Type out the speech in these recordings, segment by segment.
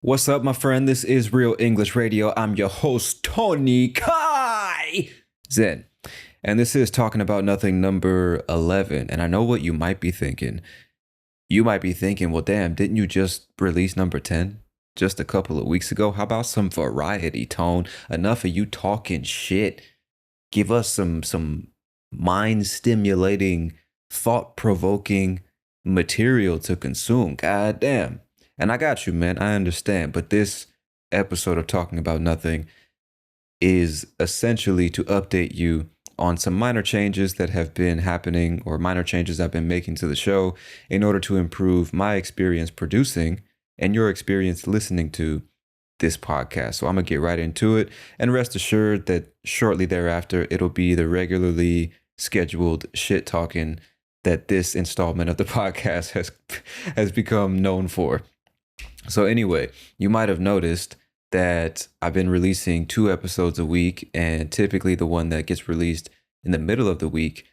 What's up, my friend? This is Real English Radio. I'm your host, Tony Kai Zen. And this is Talking About Nothing number 11. And I know what you might be thinking. You might be thinking, well, damn, didn't you just release number 10 just a couple of weeks ago? How about some variety, Tone? Enough of you talking shit. Give us some mind-stimulating, thought-provoking material to consume. God damn. And I got you, man. I understand. But this episode of Talking About Nothing is essentially to update you on some minor changes that have been happening or minor changes I've been making to the show in order to improve my experience producing and your experience listening to this podcast. So I'm going to get right into it, and rest assured that shortly thereafter, it'll be the regularly scheduled shit talking that this installment of the podcast has become known for. So anyway, you might have noticed that I've been releasing 2 episodes a week, and typically the one that gets released in the middle of the week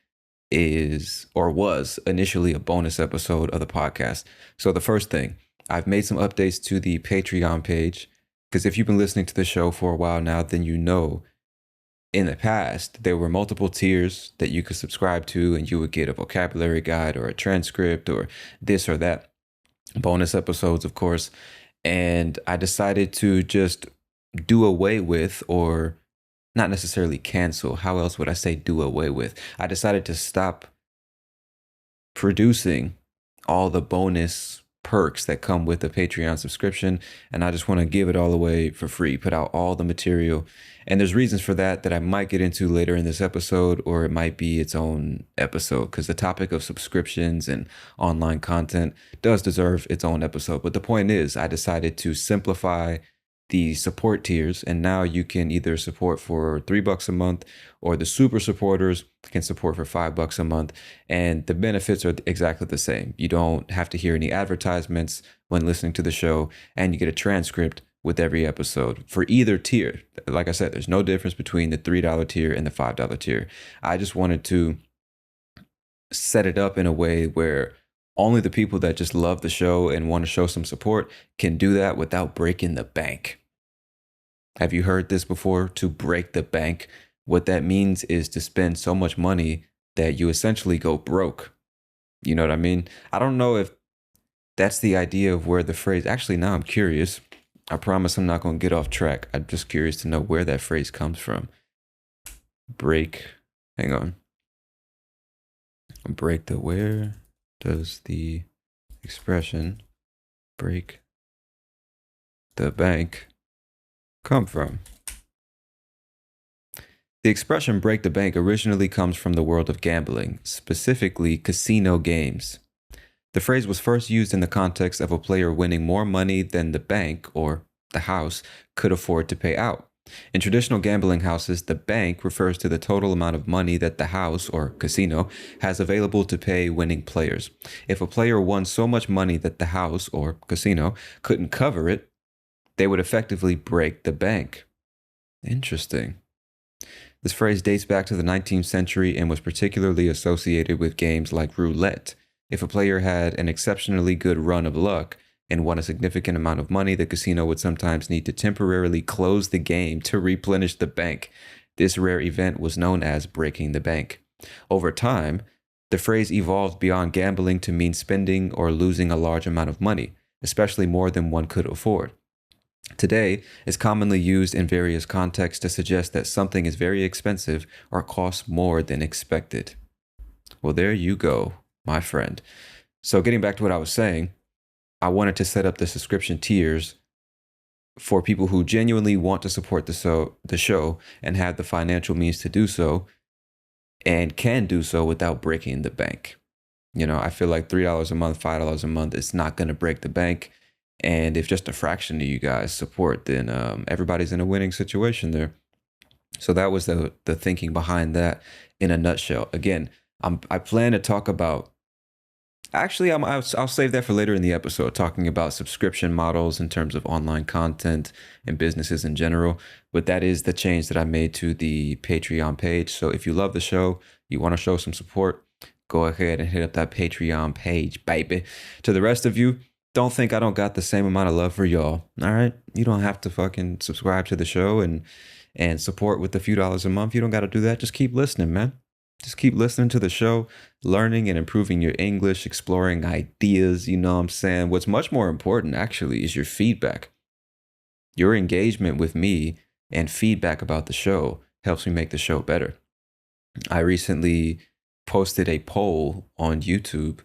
is or was initially a bonus episode of the podcast. So the first thing, I've made some updates to the Patreon page, because if you've been listening to the show for a while now, then you know in the past there were multiple tiers that you could subscribe to, and you would get a vocabulary guide or a transcript or this or that. Bonus episodes, of course. And I decided to just do away with, or not necessarily cancel. How else would I say do away with? I decided to stop producing all the bonus perks that come with the Patreon subscription, and I just want to give it all away for free, put out all the material. And there's reasons for that I might get into later in this episode, or it might be its own episode, because the topic of subscriptions and online content does deserve its own episode. But the point is, I decided to simplify the support tiers, and now you can either support for $3 a month, or the super supporters can support for $5 a month. And the benefits are exactly the same. You don't have to hear any advertisements when listening to the show, and you get a transcript with every episode for either tier. Like I said, there's no difference between the $3 tier and the $5 tier. I just wanted to set it up in a way where only the people that just love the show and want to show some support can do that without breaking the bank. Have you heard this before? To break the bank? What that means is to spend so much money that you essentially go broke. You know what I mean? I don't know if that's the idea of where the phrase, actually, now I'm curious. I promise I'm not going to get off track. I'm just curious to know where that phrase comes from. Break. Hang on. Break the, where does the expression break the bank come from? The expression break the bank originally comes from the world of gambling, specifically casino games. The phrase was first used in the context of a player winning more money than the bank, or the house, could afford to pay out. In traditional gambling houses, the bank refers to the total amount of money that the house, or casino, has available to pay winning players. If a player won so much money that the house, or casino, couldn't cover it, they would effectively break the bank. Interesting. This phrase dates back to the 19th century and was particularly associated with games like roulette. If a player had an exceptionally good run of luck and won a significant amount of money, the casino would sometimes need to temporarily close the game to replenish the bank. This rare event was known as breaking the bank. Over time, the phrase evolved beyond gambling to mean spending or losing a large amount of money, especially more than one could afford. Today, it's commonly used in various contexts to suggest that something is very expensive or costs more than expected. Well, there you go, my friend. So getting back to what I was saying, I wanted to set up the subscription tiers for people who genuinely want to support the show and have the financial means to do so, and can do so without breaking the bank. You know, I feel like $3 a month, $5 a month, it's not going to break the bank. And if just a fraction of you guys support, then everybody's in a winning situation there. So that was the thinking behind that in a nutshell. Again, I plan to talk about, actually, I'll save that for later in the episode, talking about subscription models in terms of online content and businesses in general. But that is the change that I made to the Patreon page. So if you love the show, you want to show some support, go ahead and hit up that Patreon page, baby. To the rest of you, don't think I don't got the same amount of love for y'all. All right. You don't have to fucking subscribe to the show and support with a few dollars a month. You don't got to do that. Just keep listening, man. Just keep listening to the show, learning and improving your English, exploring ideas. You know what I'm saying? What's much more important, actually, is your feedback. Your engagement with me and feedback about the show helps me make the show better. I recently posted a poll on YouTube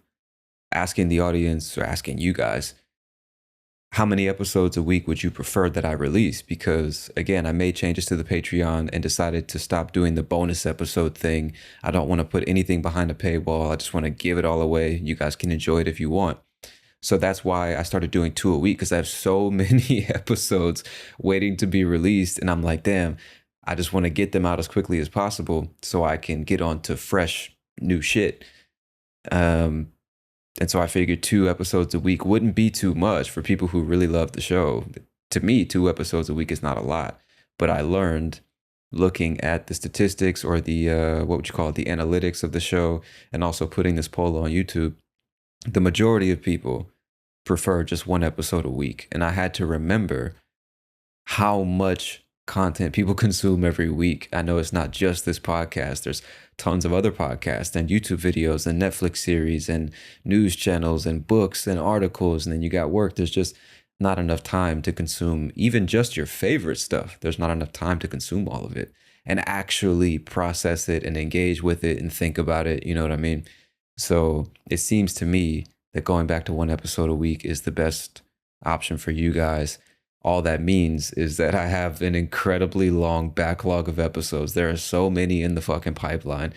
asking the audience, or asking you guys, how many episodes a week would you prefer that I release? Because again, I made changes to the Patreon and decided to stop doing the bonus episode thing. I don't want to put anything behind a paywall. I just want to give it all away. You guys can enjoy it if you want. So that's why I started doing 2 a week, because I have so many episodes waiting to be released. And I'm like, damn, I just want to get them out as quickly as possible so I can get on to fresh new shit. And so I figured 2 episodes a week wouldn't be too much for people who really love the show. To me, 2 episodes a week is not a lot. But I learned, looking at the statistics, or the, what would you call it, the analytics of the show, and also putting this poll on YouTube, the majority of people prefer just 1 episode a week. And I had to remember how much content people consume every week. I know it's not just this podcast. There's tons of other podcasts and YouTube videos and Netflix series and news channels and books and articles. And then you got work. There's just not enough time to consume even just your favorite stuff. There's not enough time to consume all of it and actually process it and engage with it and think about it. You know what I mean? So it seems to me that going back to 1 episode a week is the best option for you guys. All that means is that I have an incredibly long backlog of episodes. There are so many in the fucking pipeline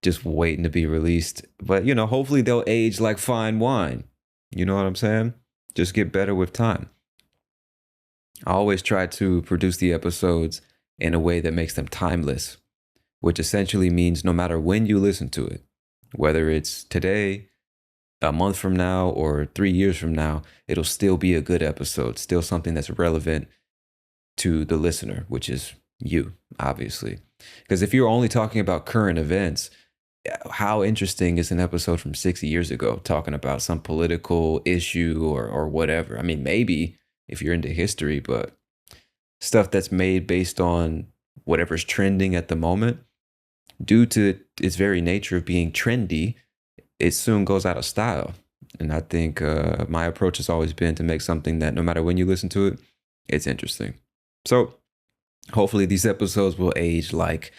just waiting to be released. But, you know, hopefully they'll age like fine wine. You know what I'm saying? Just get better with time. I always try to produce the episodes in a way that makes them timeless, which essentially means no matter when you listen to it, whether it's today, a month from now, or 3 years from now, it'll still be a good episode, still something that's relevant to the listener, which is you, obviously. Because if you're only talking about current events, how interesting is an episode from 60 years ago talking about some political issue or whatever? I mean, maybe if you're into history, but stuff that's made based on whatever's trending at the moment, due to its very nature of being trendy, it soon goes out of style. And I think my approach has always been to make something that no matter when you listen to it, it's interesting. So hopefully these episodes will age like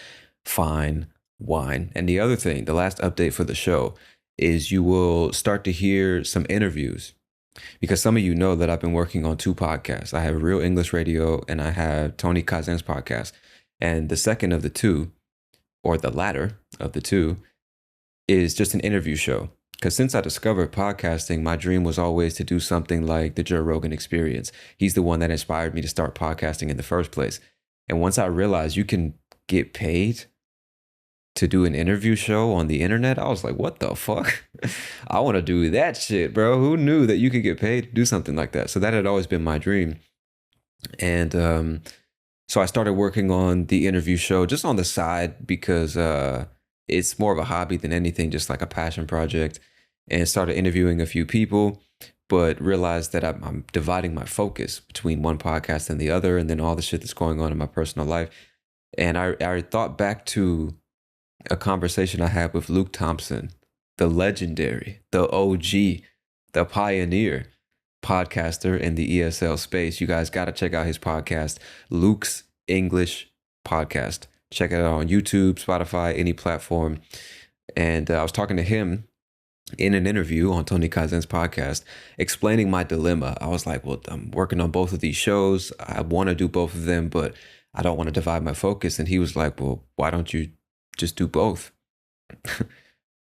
fine wine. And the other thing, the last update for the show, is you will start to hear some interviews, because some of you know that I've been working on 2 podcasts. I have Real English Radio and I have Tony Kazen's podcast. And the second of the 2, or the latter of the 2, is just an interview show. Because since I discovered podcasting, my dream was always to do something like the Joe Rogan Experience. He's the one that inspired me to start podcasting in the first place. And once I realized you can get paid to do an interview show on the internet, I was like, what the fuck? I want to do that shit, bro. Who knew that you could get paid to do something like that? So that had always been my dream. And so I started working on the interview show just on the side, because it's more of a hobby than anything, just like a passion project, and started interviewing a few people, but realized that I'm dividing my focus between one podcast and the other, and then all the shit that's going on in my personal life. And I thought back to a conversation I had with Luke Thompson, the legendary, the OG, the pioneer podcaster in the ESL space. You guys got to check out his podcast, Luke's English Podcast. Check it out on YouTube, Spotify, any platform. And I was talking to him in an interview on Tony Kazen's podcast, explaining my dilemma. I was like, well, I'm working on both of these shows. I want to do both of them, but I don't want to divide my focus. And he was like, well, why don't you just do both?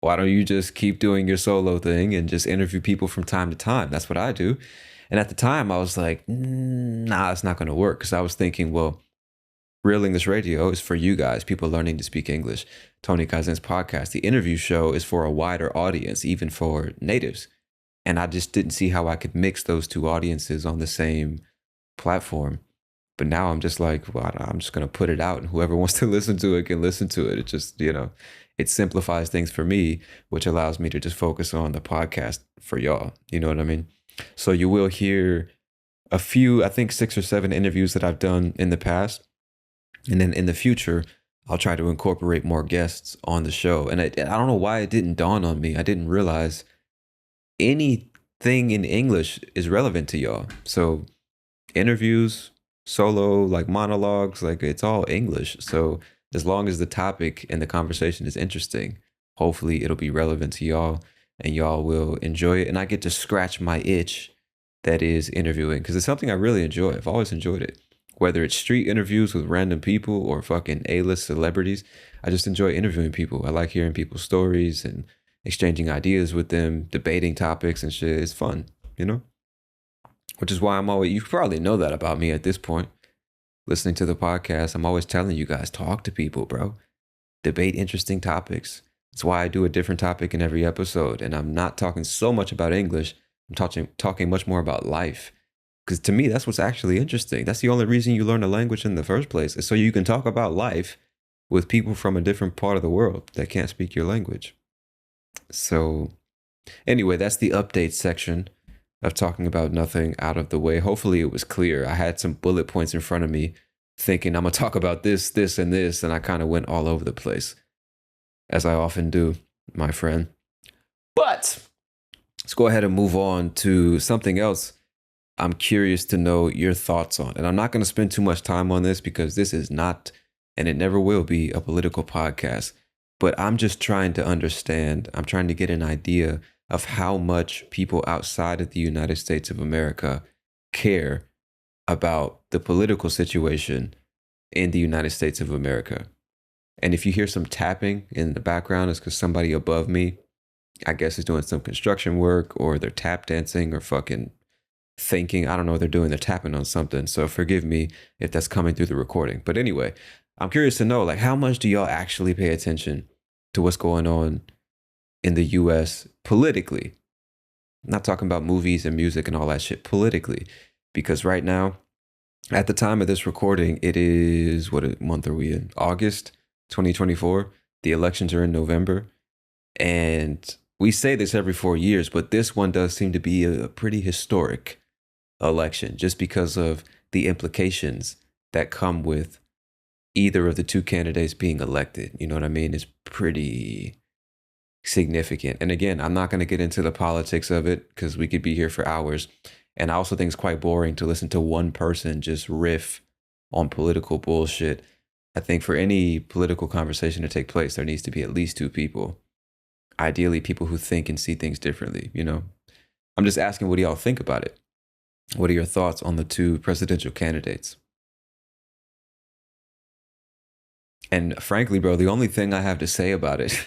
Why don't you just keep doing your solo thing and just interview people from time to time? That's what I do. And at the time, I was like, nah, it's not going to work. Because I was thinking, well, Real English Radio is for you guys, people learning to speak English. Tony Kazen's podcast, the interview show, is for a wider audience, even for natives. And I just didn't see how I could mix those 2 audiences on the same platform. But now I'm just like, well, I'm just going to put it out, and whoever wants to listen to it can listen to it. It just, it simplifies things for me, which allows me to just focus on the podcast for y'all. You know what I mean? So you will hear a few, I think 6 or 7 interviews that I've done in the past. And then in the future, I'll try to incorporate more guests on the show. And I don't know why it didn't dawn on me. I didn't realize anything in English is relevant to y'all. So interviews, solo, like monologues, like it's all English. So as long as the topic and the conversation is interesting, hopefully it'll be relevant to y'all and y'all will enjoy it. And I get to scratch my itch that is interviewing because it's something I really enjoy. I've always enjoyed it. Whether it's street interviews with random people or fucking A-list celebrities, I just enjoy interviewing people. I like hearing people's stories and exchanging ideas with them, debating topics and shit. It's fun, you know? Which is why I'm always, you probably know that about me at this point. Listening to the podcast, I'm always telling you guys, talk to people, bro. Debate interesting topics. That's why I do a different topic in every episode. And I'm not talking so much about English. I'm talking much more about life. Because to me, that's what's actually interesting. That's the only reason you learn a language in the first place, is so you can talk about life with people from a different part of the world that can't speak your language. So anyway, that's the update section of talking about nothing out of the way. Hopefully it was clear. I had some bullet points in front of me thinking I'm going to talk about this, this, and this, and I kind of went all over the place, as I often do, my friend. But let's go ahead and move on to something else I'm curious to know your thoughts on. And I'm not going to spend too much time on this because this is not, and it never will be, a political podcast. But I'm just trying to understand, I'm trying to get an idea of how much people outside of the United States of America care about the political situation in the United States of America. And if you hear some tapping in the background, it's because somebody above me, I guess, is doing some construction work, or they're tap dancing or fucking thinking. I don't know what they're doing. They're tapping on something. So forgive me if that's coming through the recording. But anyway, I'm curious to know, like, how much do y'all actually pay attention to what's going on in the US politically? I'm not talking about movies and music and all that shit, politically. Because right now, at the time of this recording, it is, what month are we in? August 2024. The elections are in November. And we say this every 4 years, but this one does seem to be a pretty historic election just because of the implications that come with either of the two candidates being elected. You know what I mean? It's pretty significant. And again, I'm not going to get into the politics of it because we could be here for hours. And I also think it's quite boring to listen to one person just riff on political bullshit. I think for any political conversation to take place, there needs to be at least two people. Ideally, people who think and see things differently, you know? I'm just asking, what do y'all think about it? What are your thoughts on the two presidential candidates? And frankly, bro, the only thing I have to say about it,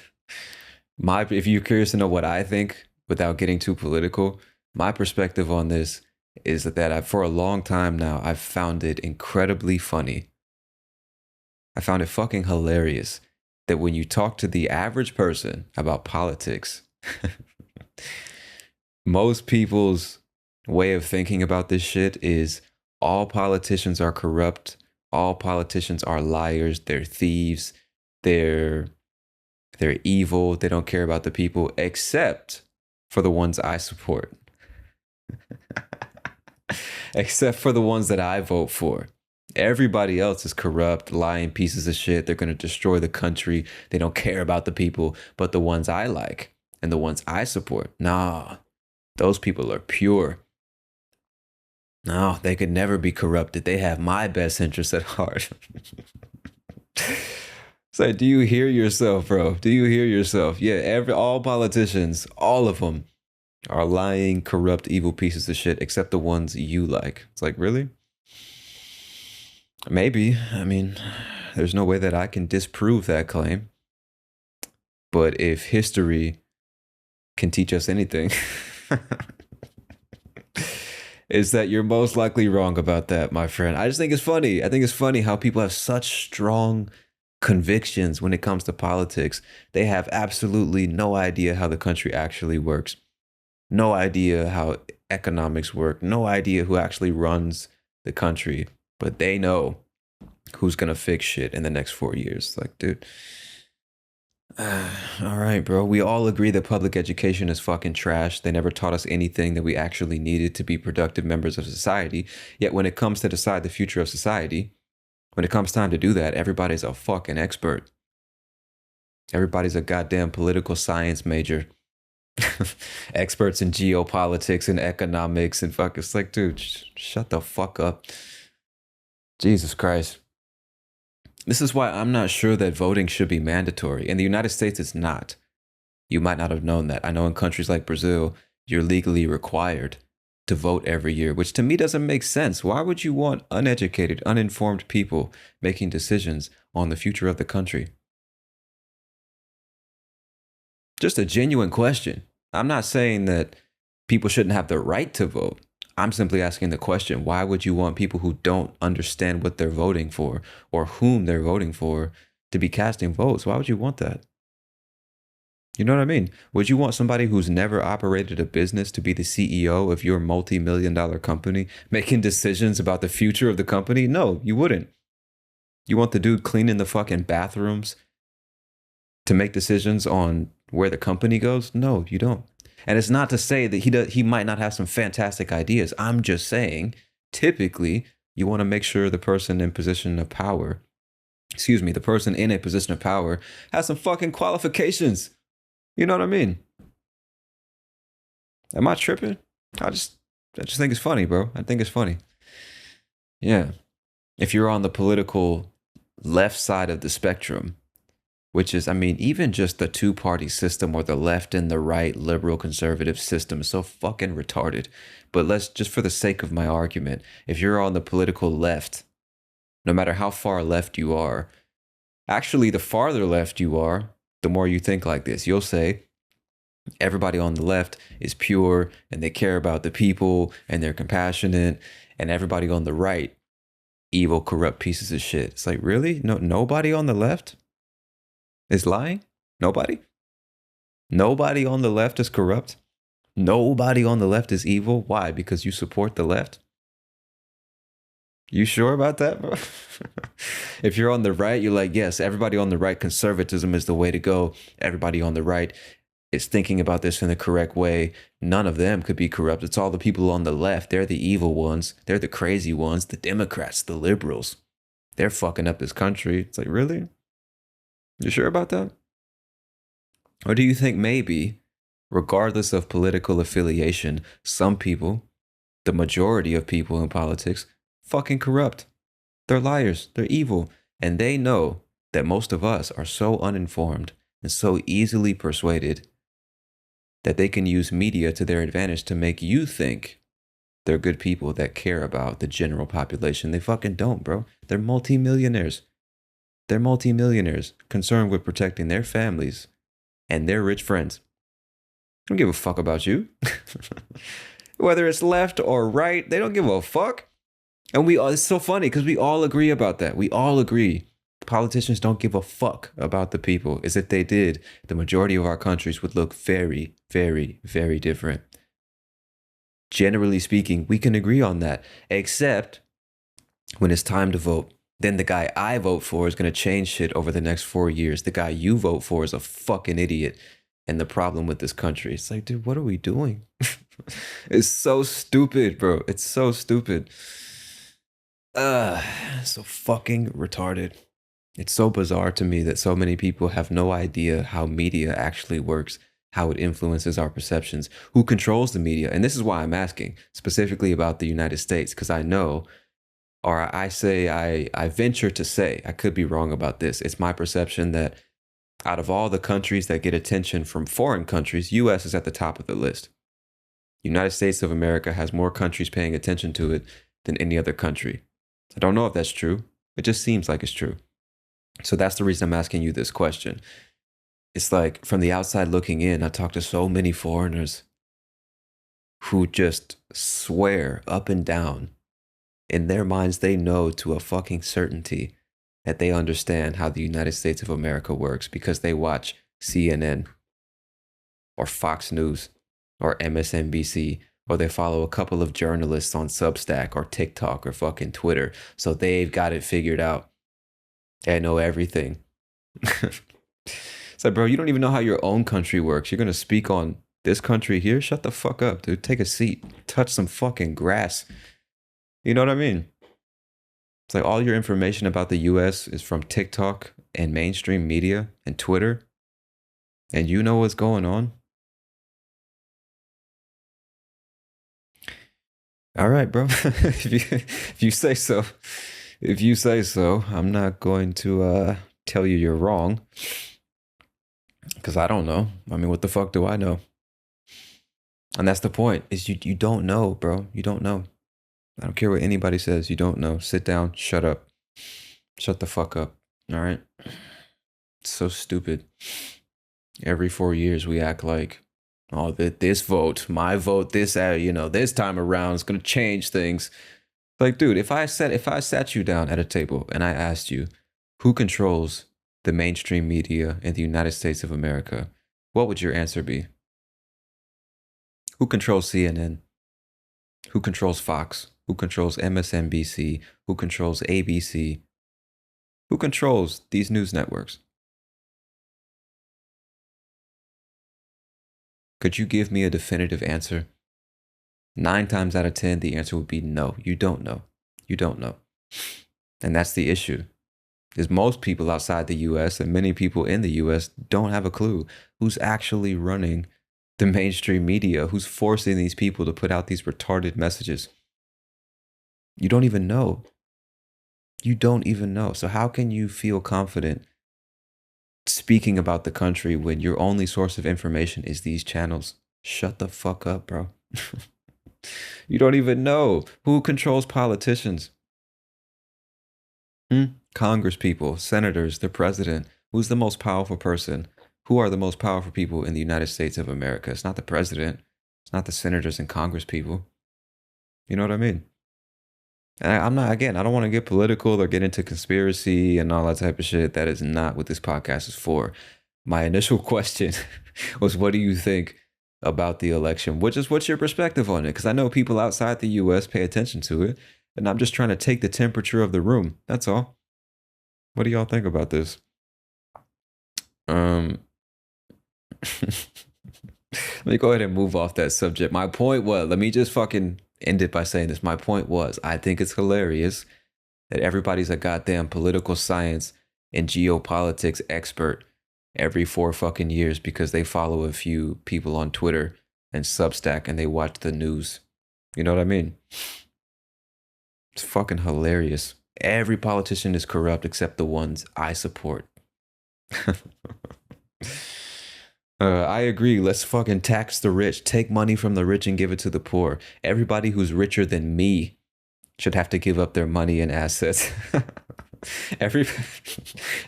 if you're curious to know what I think without getting too political, my perspective on this is that for a long time now, I've found it incredibly funny. I found it fucking hilarious that when you talk to the average person about politics, most people's way of thinking about this shit is all politicians are corrupt, all politicians are liars, they're thieves, they're evil, they don't care about the people, except for the ones I support. Except for the ones that I vote for. Everybody else is corrupt, lying pieces of shit. They're going to destroy the country. They don't care about the people. But the ones I like and the ones I support, nah, those people are pure. No, they could never be corrupted. They have my best interests at heart. So do you hear yourself, bro? Do you hear yourself? Yeah, all politicians, all of them are lying, corrupt, evil pieces of shit, except the ones you like. It's like, really? Maybe. I mean, there's no way that I can disprove that claim. But if history can teach us anything, is that you're most likely wrong about that, my friend. I just think it's funny. I think it's funny how people have such strong convictions when it comes to politics. They have absolutely no idea how the country actually works. No idea how economics work. No idea who actually runs the country. But they know who's going to fix shit in the next 4 years. Like, dude, All right, bro. We all agree that public education is fucking trash. They never taught us anything that we actually needed to be productive members of society. Yet when it comes to decide the future of society, when it comes time to do that, everybody's a fucking expert. Everybody's a goddamn political science major. Experts in geopolitics and economics and fuck. It's like, dude, shut the fuck up. Jesus Christ. This is why I'm not sure that voting should be mandatory. In the United States, it's not. You might not have known that. I know in countries like Brazil, you're legally required to vote every year, which to me doesn't make sense. Why would you want uneducated, uninformed people making decisions on the future of the country? Just a genuine question. I'm not saying that people shouldn't have the right to vote. I'm simply asking the question, why would you want people who don't understand what they're voting for or whom they're voting for to be casting votes? Why would you want that? You know what I mean? Would you want somebody who's never operated a business to be the CEO of your multi-million-dollar company making decisions about the future of the company? No, you wouldn't. You want the dude cleaning the fucking bathrooms to make decisions on where the company goes? No, you don't. And it's not to say that he might not have some fantastic ideas. I'm just saying, typically, you want to make sure the person in position of power, the person in a position of power has some fucking qualifications. You know what I mean? Am I tripping? I just think it's funny, bro. I think it's funny. Yeah. If you're on the political left side of the spectrum, which is, I mean, even just the two-party system or the left and the right liberal conservative system is so fucking retarded. But let's just for the sake of my argument, if you're on the political left, no matter how far left you are, actually the farther left you are, the more you think like this. You'll say everybody on the left is pure and they care about the people and they're compassionate, and everybody on the right, evil, corrupt pieces of shit. It's like, really? No, nobody on the left is lying? Nobody? Nobody on the left is corrupt? Nobody on the left is evil? Why? Because you support the left? You sure about that, bro? If you're on the right, you're like, yes, everybody on the right, conservatism is the way to go. Everybody on the right is thinking about this in the correct way. None of them could be corrupt. It's all the people on the left. They're the evil ones. They're the crazy ones. The Democrats, the liberals. They're fucking up this country. It's like, really? You sure about that? Or do you think maybe, regardless of political affiliation, some people, the majority of people in politics, fucking corrupt? They're liars. They're evil. And they know that most of us are so uninformed and so easily persuaded that they can use media to their advantage to make you think they're good people that care about the general population. They fucking don't, bro. They're multimillionaires. They're multimillionaires concerned with protecting their families and their rich friends. They don't give a fuck about you. Whether it's left or right, they don't give a fuck. And it's so funny because we all agree about that. We all agree. Politicians don't give a fuck about the people. As if they did, the majority of our countries would look very, very, very different. Generally speaking, we can agree on that, except when it's time to vote. Then the guy I vote for is going to change shit over the next 4 years. The guy you vote for is a fucking idiot. And the problem with this country, it's like, dude, what are we doing? It's so stupid, bro. It's so stupid. So fucking retarded. It's so bizarre to me that so many people have no idea how media actually works, how it influences our perceptions, who controls the media. And this is why I'm asking specifically about the United States, because I know, or I venture to say, I could be wrong about this. It's my perception that out of all the countries that get attention from foreign countries, US is at the top of the list. United States of America has more countries paying attention to it than any other country. I don't know if that's true. It just seems like it's true. So that's the reason I'm asking you this question. It's like, from the outside looking in, I talk to so many foreigners who just swear up and down. In their minds, they know to a fucking certainty that they understand how the United States of America works because they watch CNN or Fox News or MSNBC, or they follow a couple of journalists on Substack or TikTok or fucking Twitter. So they've got it figured out. They know everything. It's like, bro, you don't even know how your own country works. You're gonna speak on this country here? Shut the fuck up, dude. Take a seat. Touch some fucking grass. You know what I mean? It's like all your information about the US is from TikTok and mainstream media and Twitter, and you know what's going on. All right, bro. If you say so. If you say so, I'm not going to tell you you're wrong. Because I don't know. I mean, what the fuck do I know? And that's the point, is you don't know, bro. You don't know. I don't care what anybody says. You don't know. Sit down. Shut up. Shut the fuck up. All right? It's so stupid. Every 4 years we act like, oh, this vote, my vote, this this time around is gonna change things. Like, dude, if I sat you down at a table and I asked you who controls the mainstream media in the United States of America, what would your answer be? Who controls CNN? Who controls Fox? Who controls MSNBC? Who controls ABC? Who controls these news networks? Could you give me a definitive answer? 9 times out of 10, the answer would be no. You don't know. You don't know. And that's the issue. Is most people outside the US and many people in the US don't have a clue who's actually running the mainstream media, who's forcing these people to put out these retarded messages. You don't even know. You don't even know. So how can you feel confident speaking about the country when your only source of information is these channels? Shut the fuck up, bro. You don't even know who controls politicians. Congress people, senators, the president. Who's the most powerful person? Who are the most powerful people in the United States of America? It's not the president. It's not the senators and Congress people. You know what I mean? And I'm not, again, I don't want to get political or get into conspiracy and all that type of shit. That is not what this podcast is for. My initial question was, what do you think about the election? What's your perspective on it? Because I know people outside the US pay attention to it. And I'm just trying to take the temperature of the room. That's all. What do y'all think about this? Let me go ahead and move off that subject. My point was, let me just fucking end it by saying this. My point was, I think it's hilarious that everybody's a goddamn political science and geopolitics expert every 4 fucking years because they follow a few people on Twitter and Substack and they watch the news. You know what I mean? It's fucking hilarious. Every politician is corrupt except the ones I support. I agree. Let's fucking tax the rich. Take money from the rich and give it to the poor. Everybody who's richer than me should have to give up their money and assets.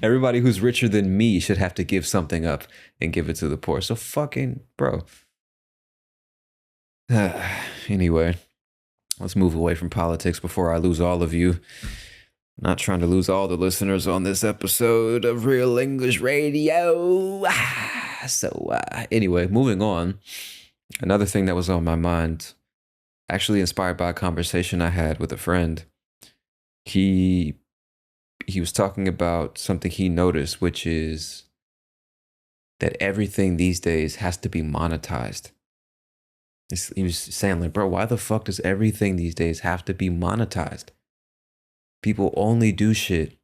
Everybody who's richer than me should have to give something up and give it to the poor. So fucking, bro. Anyway, let's move away from politics before I lose all of you. Not trying to lose all the listeners on this episode of Real English Radio. So anyway, moving on. Another thing that was on my mind, actually inspired by a conversation I had with a friend. He was talking about something he noticed, which is that everything these days has to be monetized. He was saying, like, bro, why the fuck does everything these days have to be monetized? People only do shit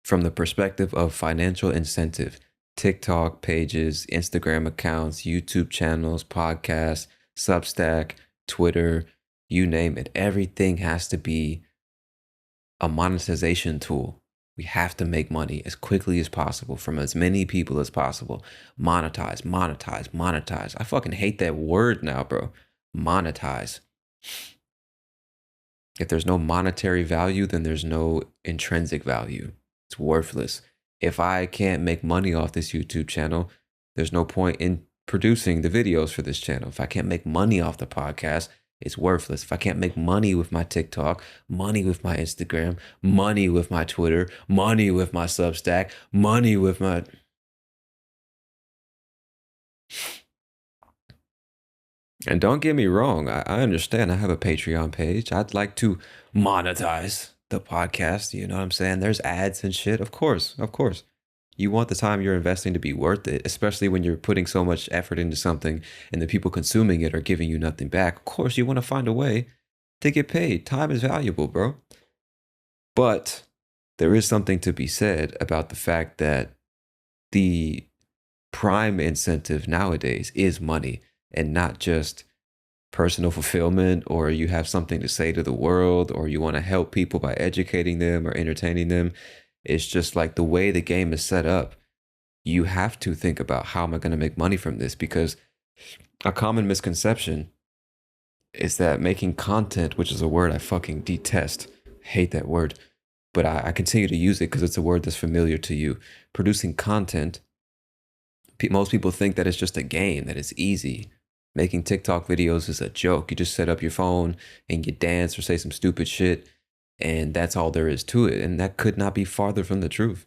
from the perspective of financial incentive. TikTok pages, Instagram accounts, YouTube channels, podcasts, Substack, Twitter, you name it. Everything has to be a monetization tool. We have to make money as quickly as possible from as many people as possible. Monetize, monetize, monetize. I fucking hate that word now, bro. Monetize. If there's no monetary value, then there's no intrinsic value. It's worthless. If I can't make money off this YouTube channel, there's no point in producing the videos for this channel. If I can't make money off the podcast, it's worthless. If I can't make money with my TikTok, money with my Instagram, money with my Twitter, money with my Substack, money with my... And don't get me wrong, I understand I have a Patreon page. I'd like to monetize the podcast, you know what I'm saying? There's ads and shit, of course. You want the time you're investing to be worth it, especially when you're putting so much effort into something and the people consuming it are giving you nothing back. Of course, you want to find a way to get paid. Time is valuable, bro. But there is something to be said about the fact that the prime incentive nowadays is money and not just personal fulfillment, or you have something to say to the world, or you want to help people by educating them or entertaining them. It's just like the way the game is set up. You have to think about, how am I going to make money from this? Because a common misconception is that making content, which is a word I fucking detest, hate that word, but I continue to use it because it's a word that's familiar to you. Producing content, most people think that it's just a game, that it's easy. Making TikTok videos is a joke. You just set up your phone and you dance or say some stupid shit, and that's all there is to it. And that could not be farther from the truth.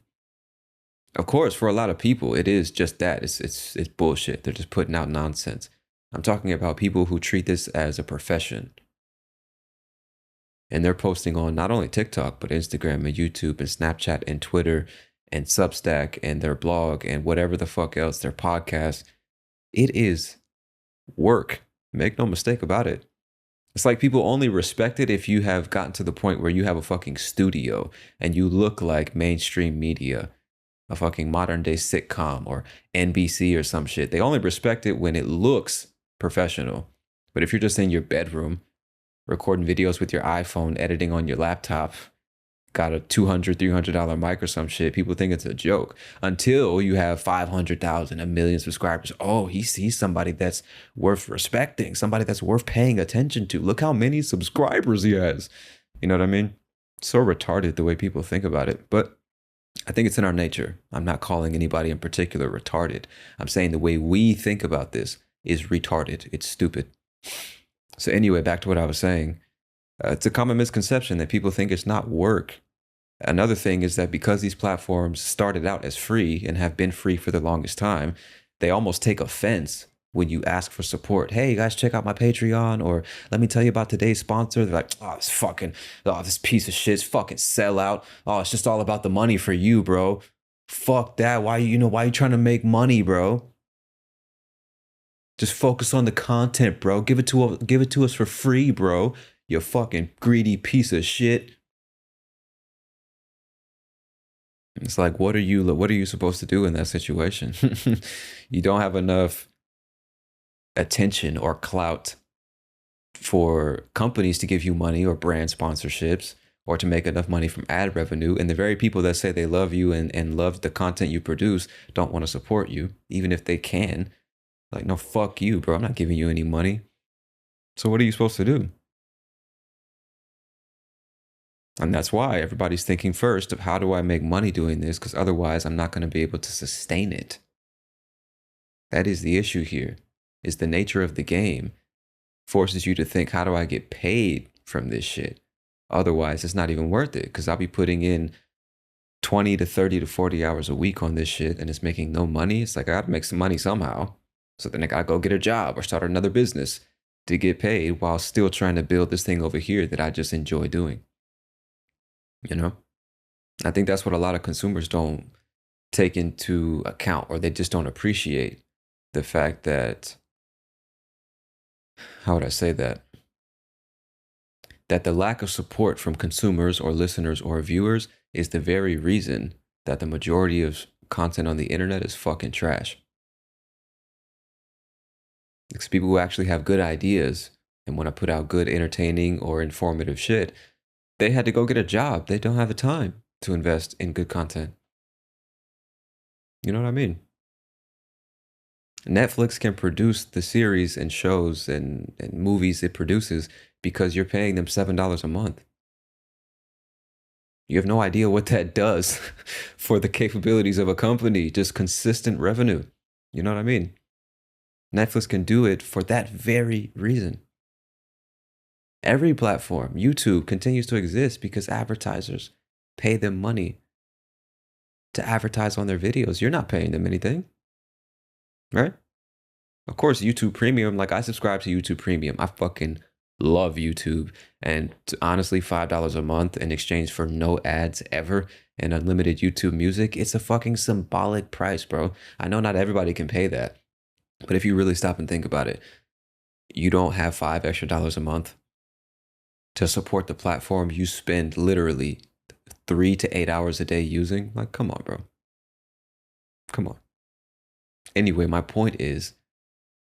Of course, for a lot of people, it is just that. It's bullshit. They're just putting out nonsense. I'm talking about people who treat this as a profession. And they're posting on not only TikTok, but Instagram and YouTube and Snapchat and Twitter and Substack and their blog and whatever the fuck else, their podcast. It is work. Make no mistake about it. It's like people only respect it if you have gotten to the point where you have a fucking studio and you look like mainstream media, a fucking modern day sitcom or NBC or some shit. They only respect it when it looks professional. But if you're just in your bedroom, recording videos with your iPhone, editing on your laptop, got a $200, $300 mic or some shit, people think it's a joke until you have 500,000, a million subscribers. Oh, he's somebody that's worth respecting, somebody that's worth paying attention to. Look how many subscribers he has. You know what I mean? So retarded the way people think about it. But I think it's in our nature. I'm not calling anybody in particular retarded. I'm saying the way we think about this is retarded. It's stupid. So anyway, back to what I was saying. It's a common misconception that people think it's not work. Another thing is that because these platforms started out as free and have been free for the longest time, they almost take offense when you ask for support. Hey, you guys, check out my Patreon, or let me tell you about today's sponsor. They're like, this piece of shit's fucking sellout. Oh, it's just all about the money for you, bro. Fuck that. Why you trying to make money, bro? Just focus on the content, bro. Give it to us for free, bro. You fucking greedy piece of shit. It's like, what are you supposed to do in that situation? You don't have enough attention or clout for companies to give you money or brand sponsorships or to make enough money from ad revenue. And the very people that say they love you and love the content you produce don't want to support you, even if they can. Like, no, fuck you, bro. I'm not giving you any money. So what are you supposed to do? And that's why everybody's thinking first of, how do I make money doing this? Because otherwise I'm not going to be able to sustain it. That is the issue here, is the nature of the game forces you to think, how do I get paid from this shit? Otherwise, it's not even worth it, because I'll be putting in 20 to 30 to 40 hours a week on this shit and it's making no money. It's like, I got to make some money somehow. So then I got to go get a job or start another business to get paid while still trying to build this thing over here that I just enjoy doing. You know, I think that's what a lot of consumers don't take into account, or they just don't appreciate the fact that, how would I say that? That the lack of support from consumers or listeners or viewers is the very reason that the majority of content on the internet is fucking trash. Because people who actually have good ideas and want to put out good, entertaining or informative shit, they had to go get a job. They don't have the time to invest in good content. You know what I mean? Netflix can produce the series and shows and movies it produces because you're paying them $7 a month. You have no idea what that does for the capabilities of a company, just consistent revenue. You know what I mean? Netflix can do it for that very reason. Every platform, YouTube, continues to exist because advertisers pay them money to advertise on their videos. You're not paying them anything, right? Of course, YouTube Premium, like I subscribe to YouTube Premium. I fucking love YouTube. And honestly, $5 a month in exchange for no ads ever and unlimited YouTube music, it's a fucking symbolic price, bro. I know not everybody can pay that, but if you really stop and think about it, you don't have $5 extra a month to support the platform you spend literally 3 to 8 hours a day using. Like, come on, bro. Come on. Anyway, my point is,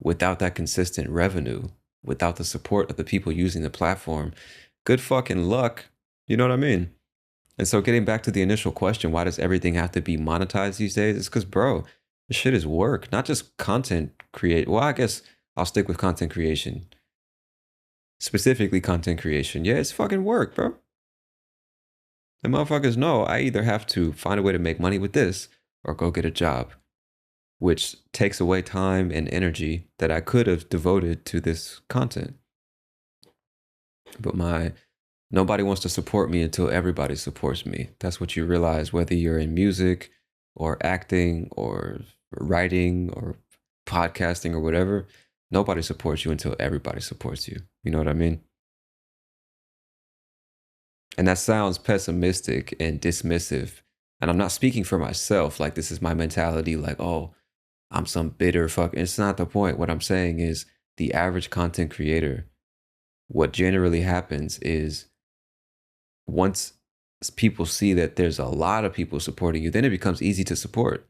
without that consistent revenue, without the support of the people using the platform, good fucking luck. You know what I mean? And so, getting back to the initial question, why does everything have to be monetized these days? It's because, bro, this shit is work, not just content create. Well, I guess I'll stick with content creation, specifically content creation. Yeah, it's fucking work, bro. The motherfuckers know I either have to find a way to make money with this or go get a job, which takes away time and energy that I could have devoted to this content. But nobody wants to support me until everybody supports me. That's what you realize, whether you're in music or acting or writing or podcasting or whatever. Nobody supports you until everybody supports you. You know what I mean? And that sounds pessimistic and dismissive. And I'm not speaking for myself. Like, this is my mentality. Like, oh, I'm some bitter fuck. It's not the point. What I'm saying is, the average content creator, what generally happens is, once people see that there's a lot of people supporting you, then it becomes easy to support.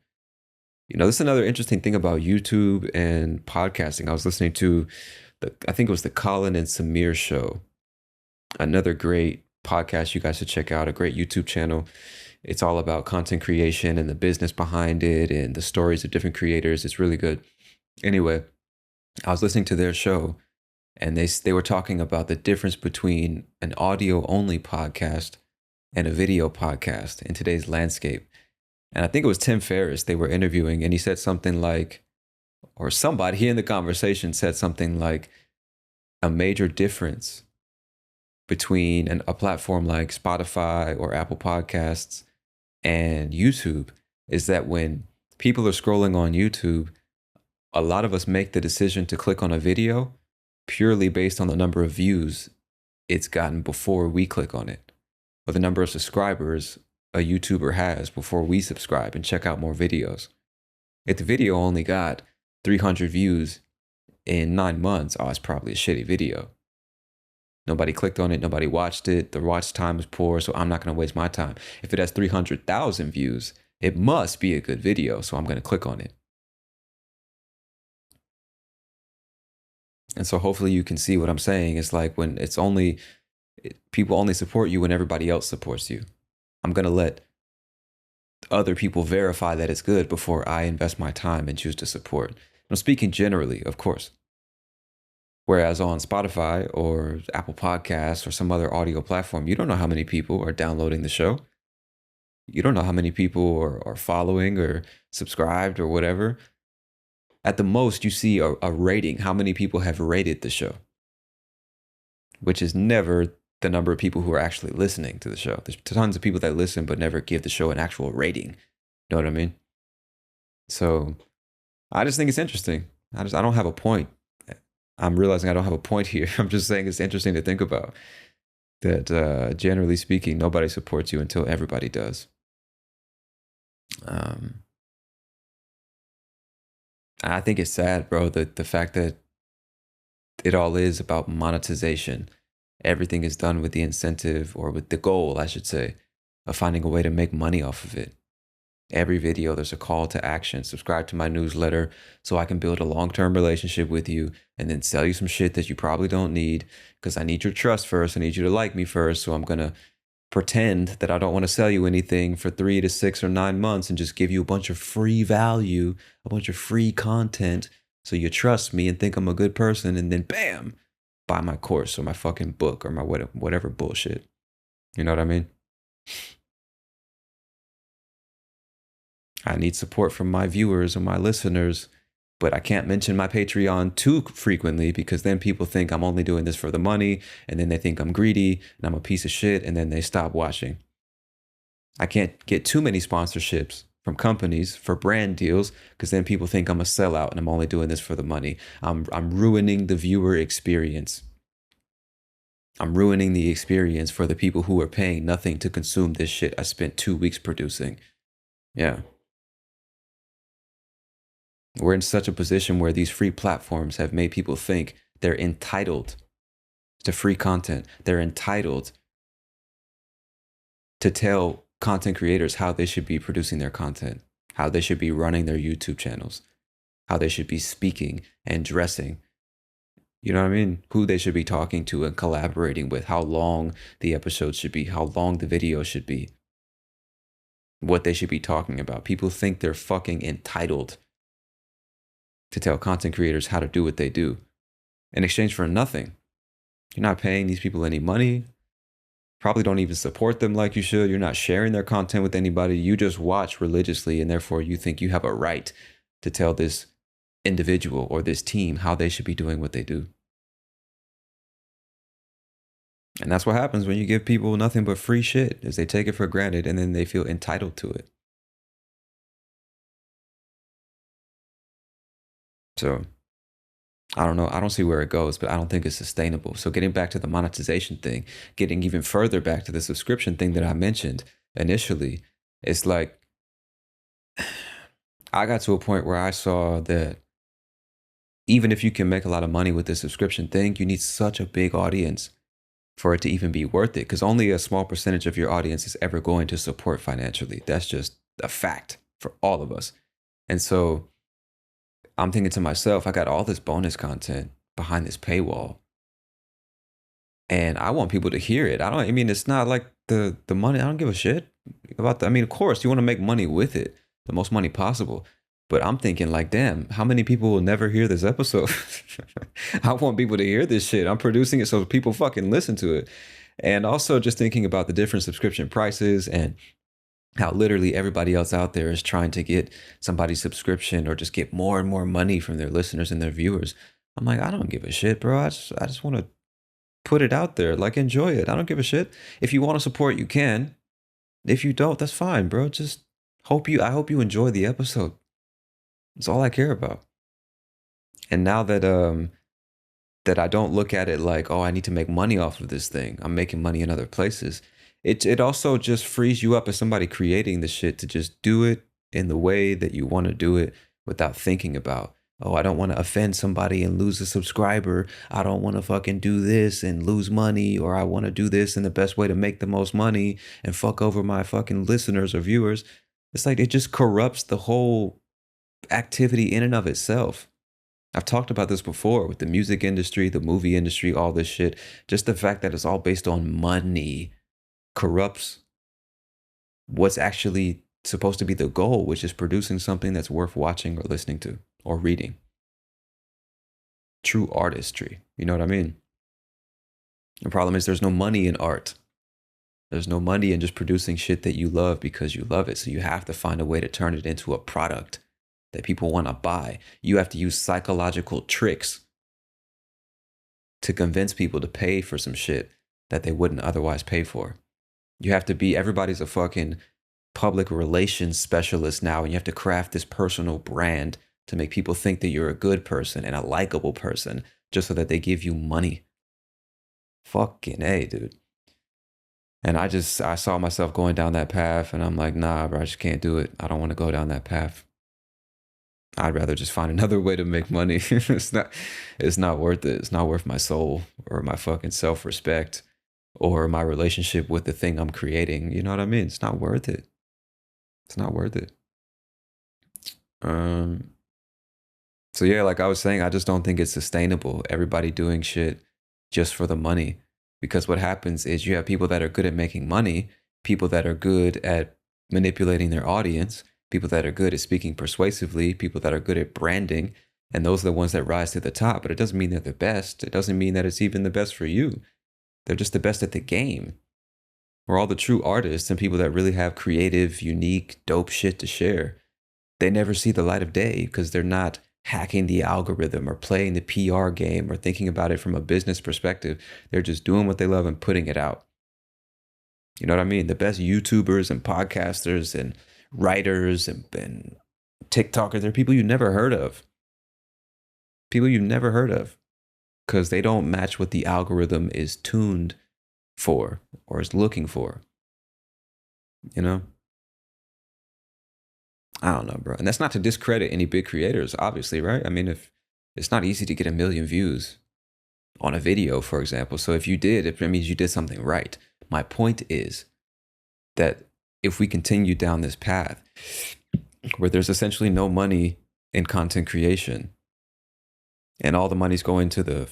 You know, this is another interesting thing about YouTube and podcasting. I was listening to I think it was the Colin and Samir show, another great podcast you guys should check out, a great YouTube channel. It's all about content creation and the business behind it and the stories of different creators. It's really good. Anyway, I was listening to their show, and they were talking about the difference between an audio only podcast and a video podcast in today's landscape. And I think it was Tim Ferriss they were interviewing, and he said something like, or somebody in the conversation said something like, a major difference between a platform like Spotify or Apple Podcasts and YouTube is that when people are scrolling on YouTube, a lot of us make the decision to click on a video purely based on the number of views it's gotten before we click on it, or the number of subscribers a YouTuber has before we subscribe and check out more videos. If the video only got 300 views in 9 months, oh, it's probably a shitty video. Nobody clicked on it, nobody watched it, the watch time is poor, so I'm not going to waste my time. If it has 300,000 views, it must be a good video, so I'm going to click on it. And so hopefully you can see what I'm saying. It's like when people only support you when everybody else supports you. I'm going to let other people verify that it's good before I invest my time and choose to support. I'm speaking generally, of course. Whereas on Spotify or Apple Podcasts or some other audio platform, you don't know how many people are downloading the show. You don't know how many people are following or subscribed or whatever. At the most, you see a rating, how many people have rated the show, which is never the number of people who are actually listening to the show. There's tons of people that listen but never give the show an actual rating. You know what I mean? So I just think it's interesting. I don't have a point. I'm realizing I don't have a point here. I'm just saying it's interesting to think about that, generally speaking, nobody supports you until everybody does. I think it's sad, bro, that the fact that it all is about monetization. Everything is done with the incentive, or with the goal, I should say, of finding a way to make money off of it. Every video, there's a call to action. Subscribe to my newsletter so I can build a long-term relationship with you and then sell you some shit that you probably don't need, because I need your trust first. I need you to like me first. So I'm going to pretend that I don't want to sell you anything for 3 to 6 or 9 months and just give you a bunch of free value, a bunch of free content, so you trust me and think I'm a good person. And then bam, buy my course or my fucking book or my whatever bullshit. You know what I mean? I need support from my viewers and my listeners, but I can't mention my Patreon too frequently, because then people think I'm only doing this for the money, and then they think I'm greedy and I'm a piece of shit, and then they stop watching. I can't get too many sponsorships from companies for brand deals, because then people think I'm a sellout and I'm only doing this for the money. I'm ruining the viewer experience. I'm ruining the experience for the people who are paying nothing to consume this shit I spent 2 weeks producing. Yeah. We're in such a position where these free platforms have made people think they're entitled to free content. They're entitled to tell content creators how they should be producing their content, how they should be running their YouTube channels, how they should be speaking and dressing. You know what I mean? Who they should be talking to and collaborating with, how long the episodes should be, how long the video should be, what they should be talking about. People think they're fucking entitled to tell content creators how to do what they do in exchange for nothing. You're not paying these people any money. Probably don't even support them like you should. You're not sharing their content with anybody. You just watch religiously, and therefore you think you have a right to tell this individual or this team how they should be doing what they do. And that's what happens when you give people nothing but free shit, is they take it for granted and then they feel entitled to it. So I don't know. I don't see where it goes, but I don't think it's sustainable. So getting back to the monetization thing, getting even further back to the subscription thing that I mentioned initially, it's like I got to a point where I saw that even if you can make a lot of money with this subscription thing, you need such a big audience for it to even be worth it, because only a small percentage of your audience is ever going to support financially. That's just a fact for all of us. And so I'm thinking to myself, I got all this bonus content behind this paywall, and I want people to hear it. I mean, it's not like the money. I don't give a shit about I mean, of course, you want to make money with it, the most money possible. But I'm thinking like, damn, how many people will never hear this episode? I want people to hear this shit. I'm producing it so people fucking listen to it. And also just thinking about the different subscription prices and how literally everybody else out there is trying to get somebody's subscription or just get more and more money from their listeners and their viewers. I'm like, I don't give a shit, bro. I just want to put it out there. Like, enjoy it. I don't give a shit. If you want to support, you can. If you don't, that's fine, bro. Just I hope you enjoy the episode. That's all I care about. And now that I don't look at it like, oh, I need to make money off of this thing. I'm making money in other places. It also just frees you up as somebody creating the shit to just do it in the way that you want to do it without thinking about, oh, I don't want to offend somebody and lose a subscriber. I don't want to fucking do this and lose money, or I want to do this in the best way to make the most money and fuck over my fucking listeners or viewers. It's like it just corrupts the whole activity in and of itself. I've talked about this before with the music industry, the movie industry, all this shit. Just the fact that it's all based on money corrupts what's actually supposed to be the goal, which is producing something that's worth watching or listening to or reading. True artistry. You know what I mean? The problem is there's no money in art. There's no money in just producing shit that you love because you love it. So you have to find a way to turn it into a product that people want to buy. You have to use psychological tricks to convince people to pay for some shit that they wouldn't otherwise pay for. You have to be, everybody's a fucking public relations specialist now, and you have to craft this personal brand to make people think that you're a good person and a likable person just so that they give you money. Fucking A, dude. And I saw myself going down that path, and I'm like, nah, bro, I just can't do it. I don't want to go down that path. I'd rather just find another way to make money. It's not worth it. It's not worth my soul or my fucking self-respect or my relationship with the thing I'm creating. You know what I mean? It's not worth it. It's not worth it. So yeah, like I was saying, I just don't think it's sustainable. Everybody doing shit just for the money. Because what happens is you have people that are good at making money, people that are good at manipulating their audience, people that are good at speaking persuasively, people that are good at branding, and those are the ones that rise to the top. But it doesn't mean they're the best. It doesn't mean that it's even the best for you. They're just the best at the game. Where all the true artists and people that really have creative, unique, dope shit to share, they never see the light of day because they're not hacking the algorithm or playing the PR game or thinking about it from a business perspective. They're just doing what they love and putting it out. You know what I mean? The best YouTubers and podcasters and writers and TikTokers, they're people you never heard of. People you never heard of. because they don't match what the algorithm is tuned for or is looking for, you know? I don't know, bro. And that's not to discredit any big creators, obviously, right? I mean, if it's not easy to get 1 million views on a video, for example. So if you did, it means you did something right. My point is that if we continue down this path where there's essentially no money in content creation and all the money's going to the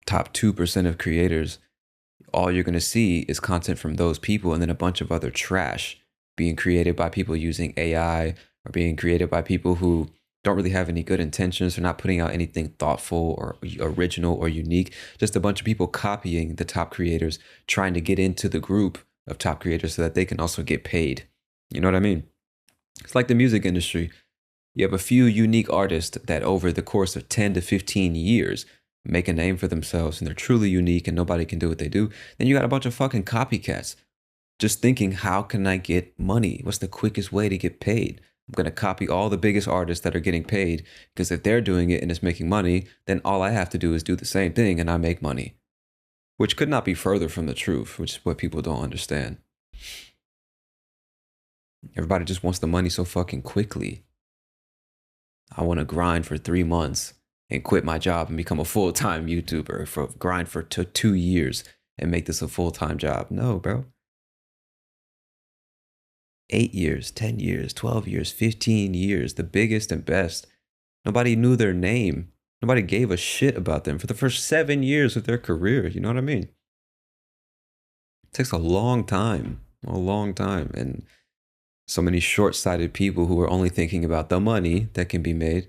top 2% of creators, all you're going to see is content from those people and then a bunch of other trash being created by people using AI or being created by people who don't really have any good intentions. They're not putting out anything thoughtful or original or unique. Just a bunch of people copying the top creators, trying to get into the group of top creators so that they can also get paid. You know what I mean? It's like the music industry. You have a few unique artists that over the course of 10 to 15 years make a name for themselves and they're truly unique and nobody can do what they do. Then you got a bunch of fucking copycats just thinking, how can I get money? What's the quickest way to get paid? I'm going to copy all the biggest artists that are getting paid because if they're doing it and it's making money, then all I have to do is do the same thing and I make money, which could not be further from the truth, which is what people don't understand. Everybody just wants the money so fucking quickly. I want to grind for 3 months and quit my job and become a full-time YouTuber, for grind for 2 years and make this a full-time job. No, bro. 8 years, 10 years, 12 years, 15 years, the biggest and best. Nobody knew their name. Nobody gave a shit about them for the first 7 years of their career. You know what I mean? It takes a long time, And so many short-sighted people who are only thinking about the money that can be made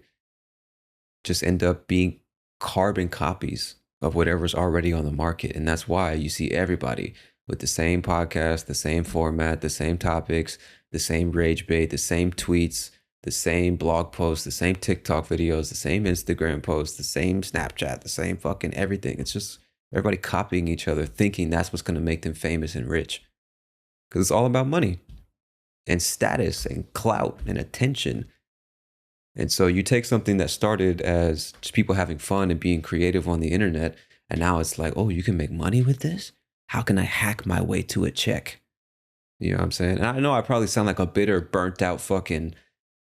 just end up being carbon copies of whatever's already on the market. And that's why you see everybody with the same podcast, the same format, the same topics, the same rage bait, the same tweets, the same blog posts, the same TikTok videos, the same Instagram posts, the same Snapchat, the same fucking everything. It's just everybody copying each other, thinking that's what's going to make them famous and rich. Because it's all about money and status and clout and attention. And so you take something that started as just people having fun and being creative on the internet, and now it's like, oh, you can make money with this? How can I hack my way to a check? You know what I'm saying? And I know I probably sound like a bitter, burnt out fucking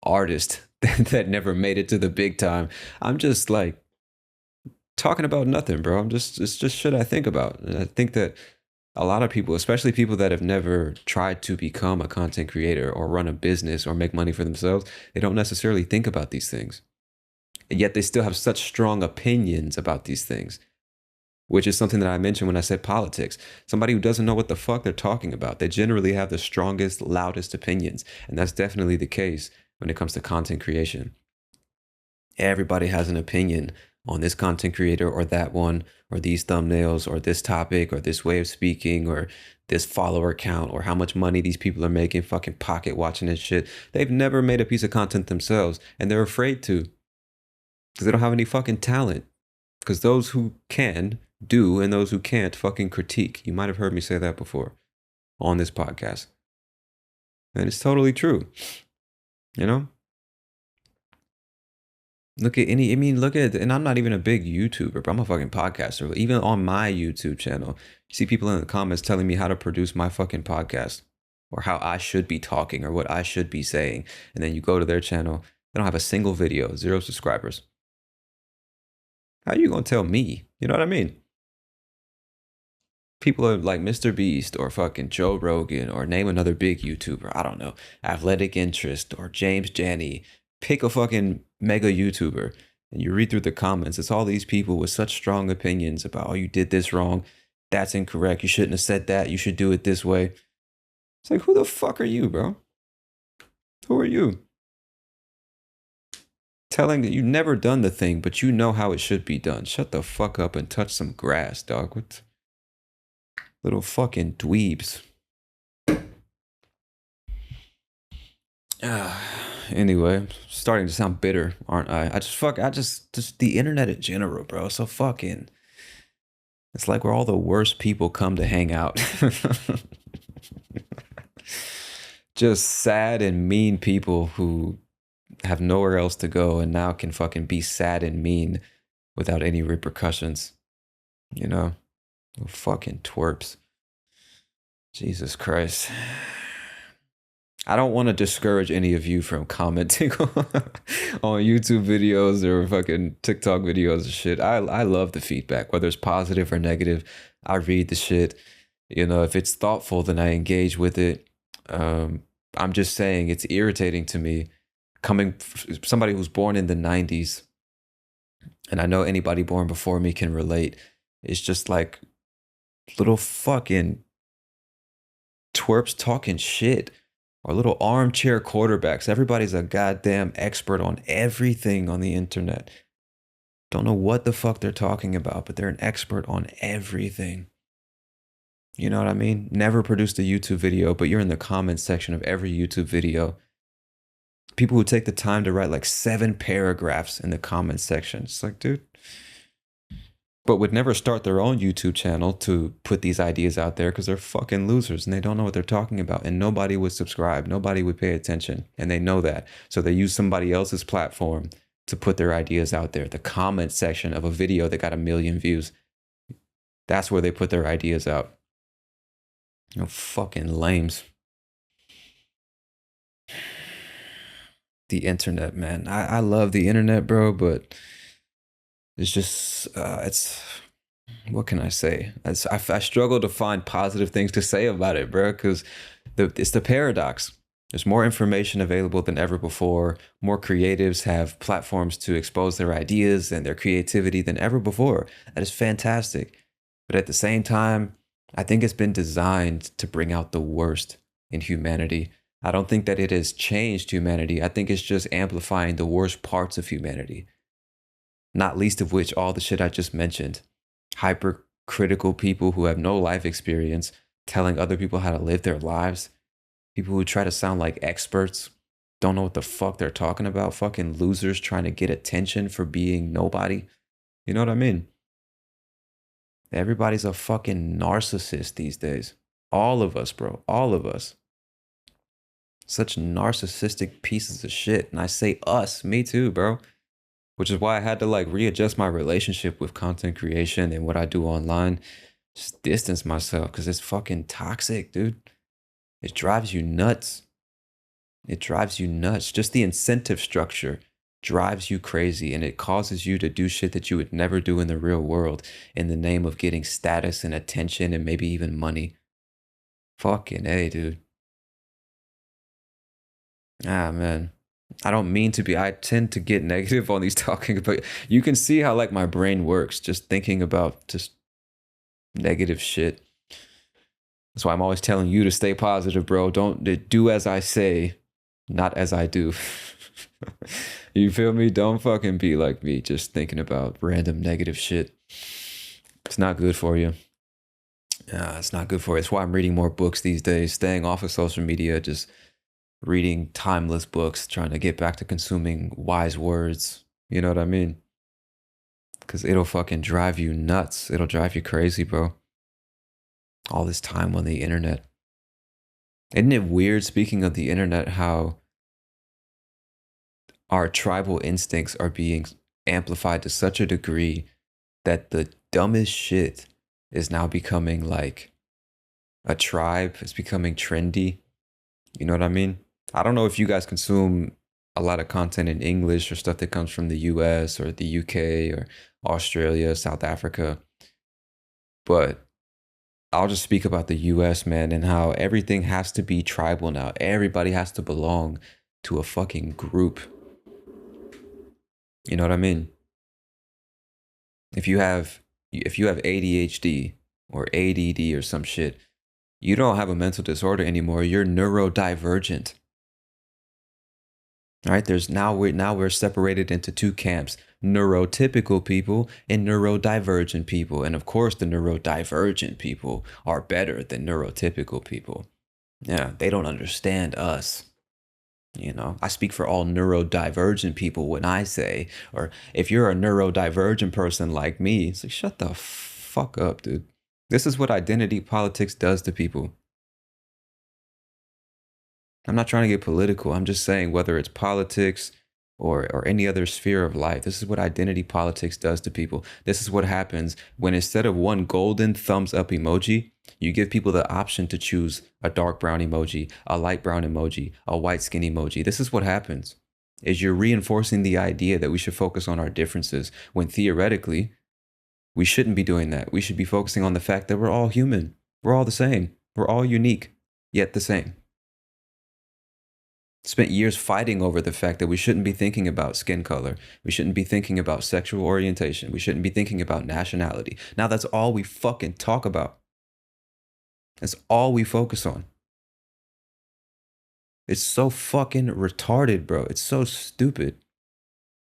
artist that never made it to the big time. I'm just like talking about nothing, bro. It's just shit I think about. And I think that a lot of people, especially people that have never tried to become a content creator or run a business or make money for themselves, they don't necessarily think about these things. And yet they still have such strong opinions about these things, which is something that I mentioned when I said politics. Somebody who doesn't know what the fuck they're talking about, they generally have the strongest, loudest opinions. And that's definitely the case when it comes to content creation. Everybody has an opinion on this content creator or that one, or these thumbnails, or this topic, or this way of speaking, or this follower count, or how much money these people are making, fucking pocket watching this shit. They've never made a piece of content themselves, and they're afraid to, because they don't have any fucking talent. Because those who can do, and those who can't fucking critique. You might have heard me say that before on this podcast. And it's totally true. You know? Look at and I'm not even a big YouTuber, but I'm a fucking podcaster. Even on my YouTube channel, you see people in the comments telling me how to produce my fucking podcast or how I should be talking or what I should be saying. And then you go to their channel, they don't have a single video, 0 subscribers. How are you going to tell me? You know what I mean? People are like Mr. Beast or fucking Joe Rogan or name another big YouTuber. I don't know. Athletic Interest or James Janney. Pick a fucking mega YouTuber and you read through the comments. It's all these people with such strong opinions about, oh, you did this wrong. That's incorrect. You shouldn't have said that. You should do it this way. It's like, who the fuck are you, bro? Who are you? Telling that you've never done the thing, but you know how it should be done. Shut the fuck up and touch some grass, dog. What? Little fucking dweebs. Anyway, starting to sound bitter, aren't I? Just the internet in general, bro. So fucking, it's like where all the worst people come to hang out. Just sad and mean people who have nowhere else to go and now can fucking be sad and mean without any repercussions. You know, fucking twerps. Jesus Christ. I don't want to discourage any of you from commenting on YouTube videos or fucking TikTok videos and shit. I love the feedback, whether it's positive or negative. I read the shit. You know, if it's thoughtful, then I engage with it. Um, I'm just saying it's irritating to me somebody who's born in the 90s, and I know anybody born before me can relate. It's just like little fucking twerps talking shit or little armchair quarterbacks. Everybody's a goddamn expert on everything on the internet. Don't know what the fuck they're talking about, but they're an expert on everything. You know what I mean? Never produced a YouTube video, but you're in the comments section of every YouTube video. People who take the time to write like 7 paragraphs in the comments section. It's like, dude. But would never start their own YouTube channel to put these ideas out there because they're fucking losers and they don't know what they're talking about. And nobody would subscribe. Nobody would pay attention. And they know that. So they use somebody else's platform to put their ideas out there. The comment section of a video that got 1 million views. That's where they put their ideas out. You know, fucking lames. The internet, man. I love the internet, bro, but it's just, what can I say? I struggle to find positive things to say about it, bro, because it's the paradox. There's more information available than ever before. More creatives have platforms to expose their ideas and their creativity than ever before. That is fantastic. But at the same time, I think it's been designed to bring out the worst in humanity. I don't think that it has changed humanity. I think it's just amplifying the worst parts of humanity. Not least of which all the shit I just mentioned. Hypercritical people who have no life experience telling other people how to live their lives. People who try to sound like experts, don't know what the fuck they're talking about. Fucking losers trying to get attention for being nobody. You know what I mean? Everybody's a fucking narcissist these days. All of us, bro. All of us. Such narcissistic pieces of shit. And I say us, me too, bro. Which is why I had to like readjust my relationship with content creation and what I do online. Just distance myself because it's fucking toxic, dude. It drives you nuts. It drives you nuts. Just the incentive structure drives you crazy, and it causes you to do shit that you would never do in the real world in the name of getting status and attention and maybe even money. Fucking A, dude. Ah, man. I don't mean to be. I tend to get negative on these talking, but you can see how like my brain works just thinking about just negative shit. That's why I'm always telling you to stay positive, bro. Don't do as I say, not as I do. You feel me? Don't fucking be like me, just thinking about random negative shit. It's not good for you. Yeah, it's not good for you. That's why I'm reading more books these days, staying off of social media, just reading timeless books, trying to get back to consuming wise words. You know what I mean? Because it'll fucking drive you nuts. It'll drive you crazy, bro. All this time on the internet. Isn't it weird, speaking of the internet, how our tribal instincts are being amplified to such a degree that the dumbest shit is now becoming like a tribe. It's becoming trendy. You know what I mean? I don't know if you guys consume a lot of content in English or stuff that comes from the US or the UK or Australia, South Africa, but I'll just speak about the US, man, and how everything has to be tribal now. Everybody has to belong to a fucking group. You know what I mean? If you have ADHD or ADD or some shit, you don't have a mental disorder anymore. You're neurodivergent. All right, we're separated into 2 camps: neurotypical people and neurodivergent people. And of course, the neurodivergent people are better than neurotypical people. Yeah, they don't understand us. You know, I speak for all neurodivergent people when I say, or if you're a neurodivergent person like me, it's like, shut the fuck up, dude. This is what identity politics does to people. I'm not trying to get political. I'm just saying, whether it's politics, or any other sphere of life. This is what identity politics does to people. This is what happens when instead of one golden thumbs up emoji, you give people the option to choose a dark brown emoji, a light brown emoji, a white skin emoji. This is what happens. Is you're reinforcing the idea that we should focus on our differences when theoretically we shouldn't be doing that. We should be focusing on the fact that we're all human. We're all the same. We're all unique, yet the same. Spent years fighting over the fact that we shouldn't be thinking about skin color. We shouldn't be thinking about sexual orientation. We shouldn't be thinking about nationality. Now that's all we fucking talk about. That's all we focus on. It's so fucking retarded, bro. It's so stupid.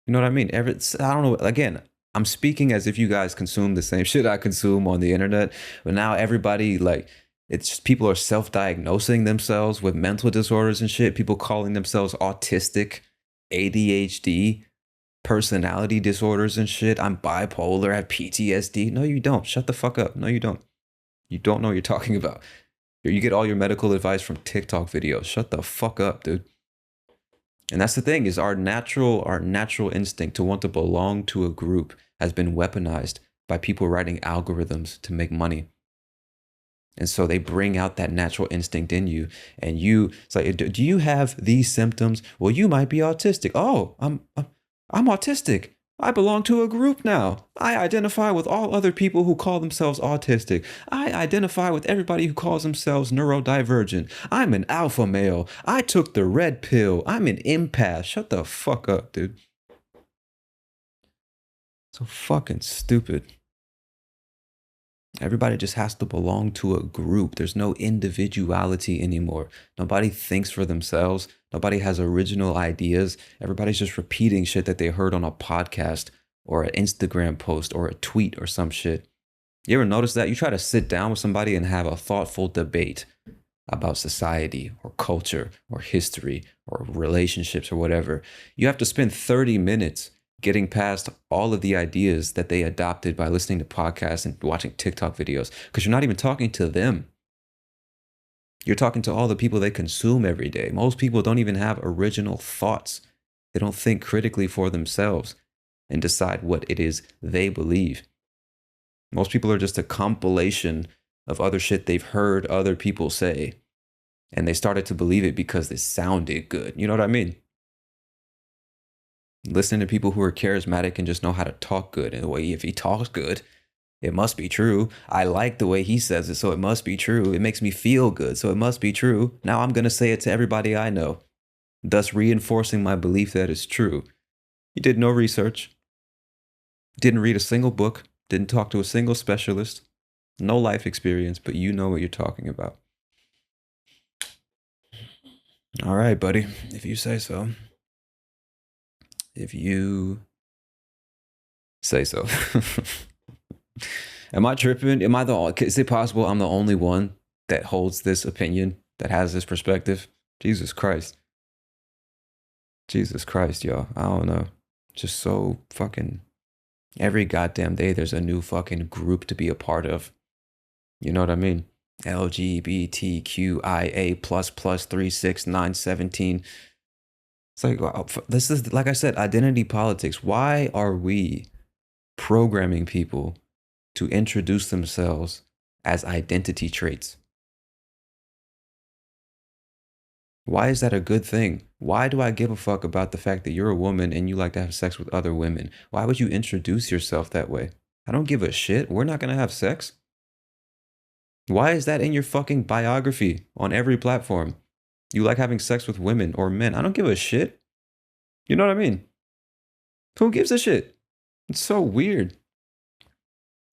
You know what I mean? I don't know. Again, I'm speaking as if you guys consume the same shit I consume on the internet, but now everybody it's just people are self-diagnosing themselves with mental disorders and shit. People calling themselves autistic, ADHD, personality disorders and shit. I'm bipolar, I have PTSD. No, you don't. Shut the fuck up. No, you don't. You don't know what you're talking about. You get all your medical advice from TikTok videos. Shut the fuck up, dude. And that's the thing is our natural instinct to want to belong to a group has been weaponized by people writing algorithms to make money. And so they bring out that natural instinct in you. And it's like, do you have these symptoms? Well, you might be autistic. Oh, I'm autistic. I belong to a group now. I identify with all other people who call themselves autistic. I identify with everybody who calls themselves neurodivergent. I'm an alpha male. I took the red pill. I'm an empath. Shut the fuck up, dude. So fucking stupid. Everybody just has to belong to a group. There's no individuality anymore. Nobody thinks for themselves. Nobody has original ideas. Everybody's just repeating shit that they heard on a podcast or an Instagram post or a tweet or some shit. You ever notice that? You try to sit down with somebody and have a thoughtful debate about society or culture or history or relationships or whatever. You have to spend 30 minutes getting past all of the ideas that they adopted by listening to podcasts and watching TikTok videos, because you're not even talking to them. You're talking to all the people they consume every day. Most people don't even have original thoughts. They don't think critically for themselves and decide what it is they believe. Most people are just a compilation of other shit they've heard other people say, and they started to believe it because it sounded good. You know what I mean? Listening to people who are charismatic and just know how to talk good. And if he talks good, it must be true. I like the way he says it, so it must be true. It makes me feel good, so it must be true. Now I'm going to say it to everybody I know, thus reinforcing my belief that it's true. You did no research, didn't read a single book, didn't talk to a single specialist, no life experience, but you know what you're talking about. All right, buddy, if you say so. If you say so. Am I tripping? Is it possible I'm the only one that holds this opinion, that has this perspective? Jesus Christ. Jesus Christ, y'all. I don't know. Just so fucking every goddamn day there's a new fucking group to be a part of. You know what I mean? LGBTQIA plus 36917. It's like, this is, like I said, identity politics. Why are we programming people to introduce themselves as identity traits? Why is that a good thing? Why do I give a fuck about the fact that you're a woman and you like to have sex with other women? Why would you introduce yourself that way? I don't give a shit. We're not going to have sex. Why is that in your fucking biography on every platform? You like having sex with women or men. I don't give a shit. You know what I mean? Who gives a shit? It's so weird.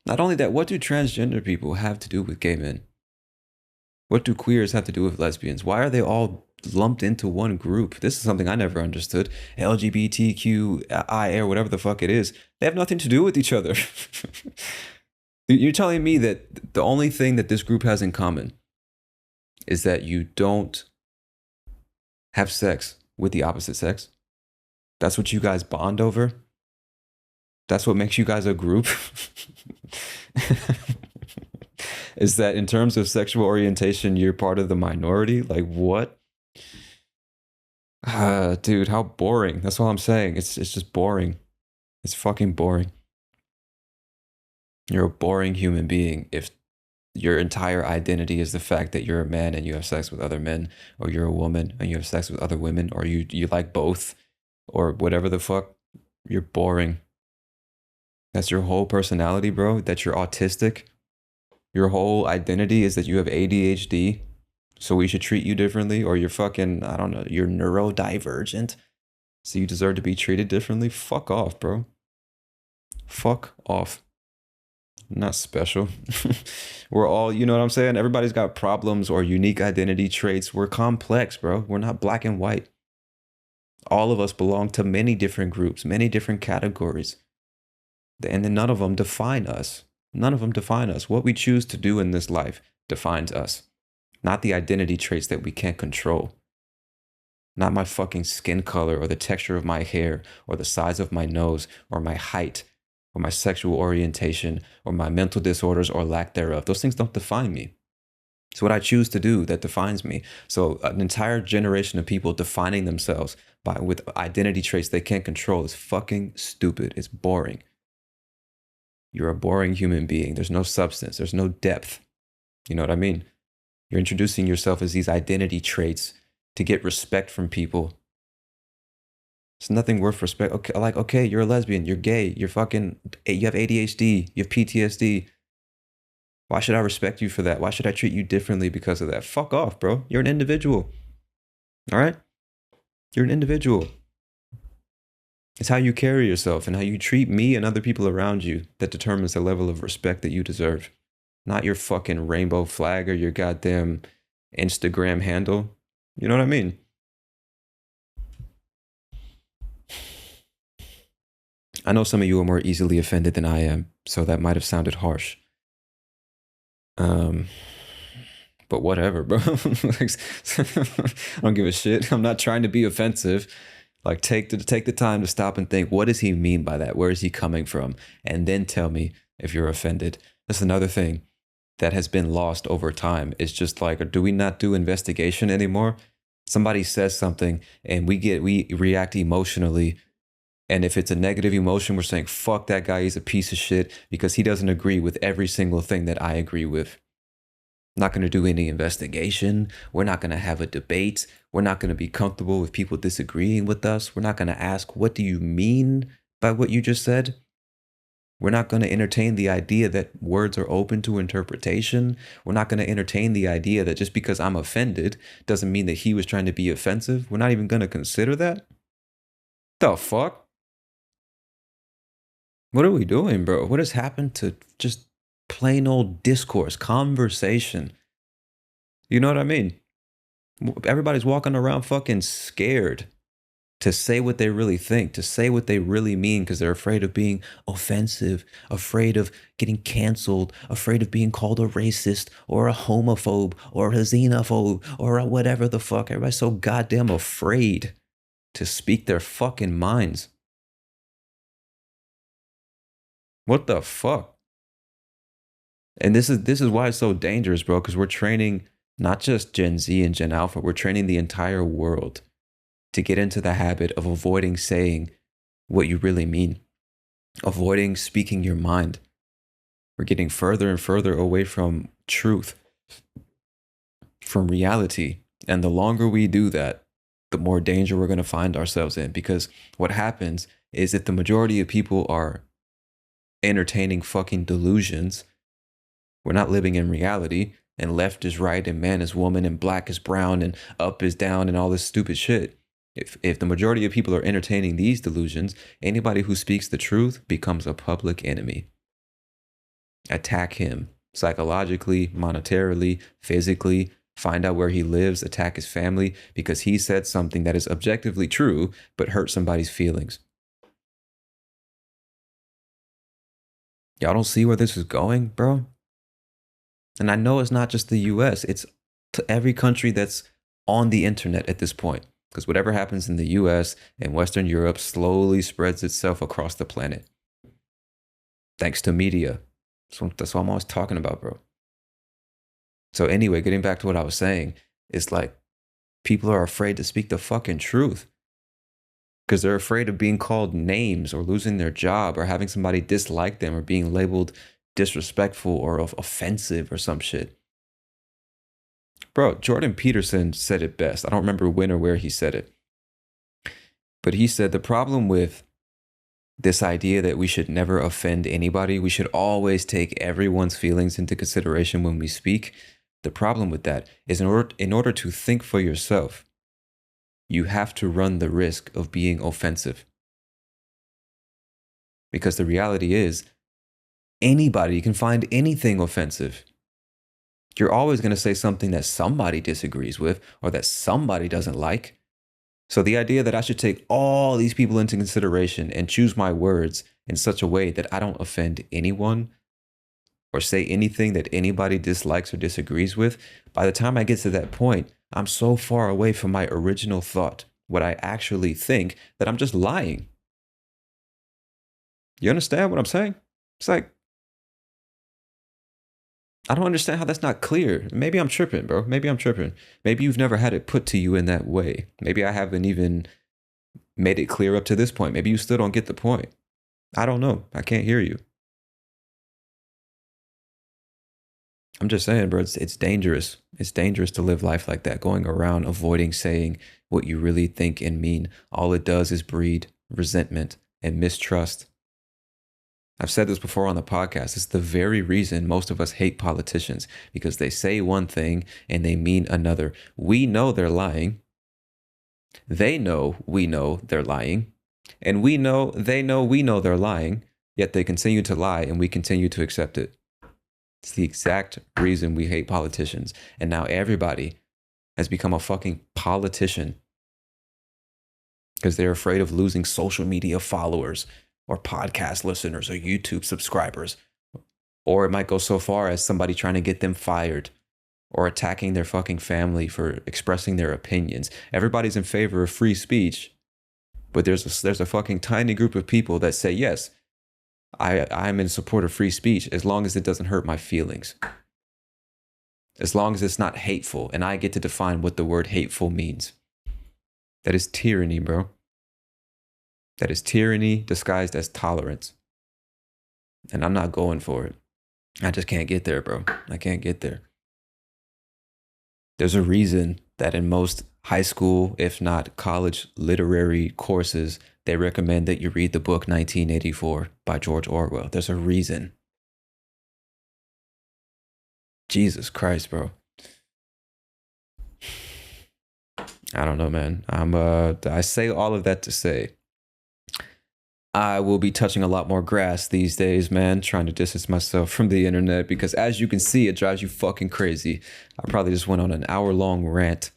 Not only that, what do transgender people have to do with gay men? What do queers have to do with lesbians? Why are they all lumped into one group? This is something I never understood. LGBTQIA or whatever the fuck it is. They have nothing to do with each other. You're telling me that the only thing that this group has in common is that you don't have sex with the opposite sex? That's what you guys bond over? That's what makes you guys a group? Is that in terms of sexual orientation, you're part of the minority? Like, what? Dude, how boring. That's all I'm saying. It's just boring. It's fucking boring. You're a boring human being if your entire identity is the fact that you're a man and you have sex with other men, or you're a woman and you have sex with other women, or you like both, or whatever the fuck. You're boring. That's your whole personality, bro. That you're autistic. Your whole identity is that you have ADHD, so we should treat you differently, or you're fucking, I don't know, you're neurodivergent, so you deserve to be treated differently. Fuck off, bro. Fuck off. Not special. We're all, you know what I'm saying? Everybody's got problems or unique identity traits. We're complex, bro. We're not black and white. All of us belong to many different groups, many different categories. And then none of them define us. None of them define us. What we choose to do in this life defines us, not the identity traits that we can't control. Not my fucking skin color or the texture of my hair or the size of my nose or my height or my sexual orientation or my mental disorders or lack thereof. Those things don't define me. It's what I choose to do that defines me. So an entire generation of people defining themselves with identity traits they can't control is fucking stupid. It's boring. You're a boring human being. There's no substance. There's no depth. You know what I mean? You're introducing yourself as these identity traits to get respect from people. It's nothing worth respect. Okay, like, okay, you're a lesbian, you're gay, you have ADHD, you have PTSD. Why should I respect you for that? Why should I treat you differently because of that? Fuck off, bro. You're an individual. All right? You're an individual. It's how you carry yourself and how you treat me and other people around you that determines the level of respect that you deserve. Not your fucking rainbow flag or your goddamn Instagram handle. You know what I mean? I know some of you are more easily offended than I am, so that might have sounded harsh. Um, but whatever, bro. Like, I don't give a shit. I'm not trying to be offensive. Like, take the time to stop and think, what does he mean by that? Where is he coming from? And then tell me if you're offended. That's another thing that has been lost over time. It's just like, do we not do investigation anymore? Somebody says something and we react emotionally. And if it's a negative emotion, we're saying, fuck that guy, he's a piece of shit because he doesn't agree with every single thing that I agree with. Not going to do any investigation. We're not going to have a debate. We're not going to be comfortable with people disagreeing with us. We're not going to ask, what do you mean by what you just said? We're not going to entertain the idea that words are open to interpretation. We're not going to entertain the idea that just because I'm offended doesn't mean that he was trying to be offensive. We're not even going to consider that. The fuck? What are we doing, bro? What has happened to just plain old discourse, conversation? You know what I mean? Everybody's walking around fucking scared to say what they really think, to say what they really mean, because they're afraid of being offensive, afraid of getting canceled, afraid of being called a racist or a homophobe or a xenophobe or a whatever the fuck. Everybody's so goddamn afraid to speak their fucking minds. What the fuck? And this is why it's so dangerous, bro, because we're training not just Gen Z and Gen Alpha, we're training the entire world to get into the habit of avoiding saying what you really mean, avoiding speaking your mind. We're getting further and further away from truth, from reality. And the longer we do that, the more danger we're going to find ourselves in. Because what happens is that the majority of people are entertaining fucking delusions. We're not living in reality, and left is right, and man is woman, and black is brown, and up is down, and all this stupid shit. If the majority of people are entertaining these delusions, anybody who speaks the truth becomes a public enemy. Attack him psychologically, monetarily, physically, find out where he lives, attack his family because he said something that is objectively true but hurt somebody's feelings. Y'all don't see where this is going, bro? And I know it's not just the US, it's to every country that's on the internet at this point. Because whatever happens in the US and Western Europe slowly spreads itself across the planet. Thanks to media. That's what I'm always talking about, bro. So anyway, getting back to what I was saying, it's like People are afraid to speak the fucking truth because they're afraid of being called names or losing their job or having somebody dislike them or being labeled disrespectful or offensive or some shit. Bro, Jordan Peterson said it best. I don't remember when or where he said it. But he said the problem with this idea that we should never offend anybody, we should always take everyone's feelings into consideration when we speak. The problem with that is in order to think for yourself, you have to run the risk of being offensive. Because the reality is, anybody can find anything offensive. You're always going to say something that somebody disagrees with or that somebody doesn't like. So the idea that I should take all these people into consideration and choose my words in such a way that I don't offend anyone or say anything that anybody dislikes or disagrees with, by the time I get to that point, I'm so far away from my original thought, what I actually think, that I'm just lying. You understand what I'm saying? It's like, I don't understand how that's not clear. Maybe I'm tripping, bro. Maybe I'm tripping. Maybe you've never had it put to you in that way. Maybe I haven't even made it clear up to this point. Maybe you still don't get the point. I don't know. I can't hear you. I'm just saying, bro, it's dangerous. It's dangerous to live life like that, going around avoiding saying what you really think and mean. All it does is breed resentment and mistrust. I've said this before on the podcast. It's the very reason most of us hate politicians, because they say one thing and they mean another. We know they're lying. They know we know they're lying. And we know they know we know they're lying, yet they continue to lie and we continue to accept it. It's the exact reason we hate politicians. And now everybody has become a fucking politician because they're afraid of losing social media followers or podcast listeners or YouTube subscribers. Or it might go so far as somebody trying to get them fired or attacking their fucking family for expressing their opinions. Everybody's in favor of free speech, but there's a fucking tiny group of people that say, yes, I'm in support of free speech as long as it doesn't hurt my feelings. As long as it's not hateful and I get to define what the word hateful means. That is tyranny, bro. That is tyranny disguised as tolerance. And I'm not going for it. I just can't get there, bro. I can't get there. There's a reason that in most high school, if not college literary courses, they recommend that you read the book 1984 by George Orwell. There's a reason. Jesus Christ, bro. I don't know, man. I say all of that to say I will be touching a lot more grass these days, man, trying to distance myself from the internet because as you can see, it drives you fucking crazy. I probably just went on an hour-long rant,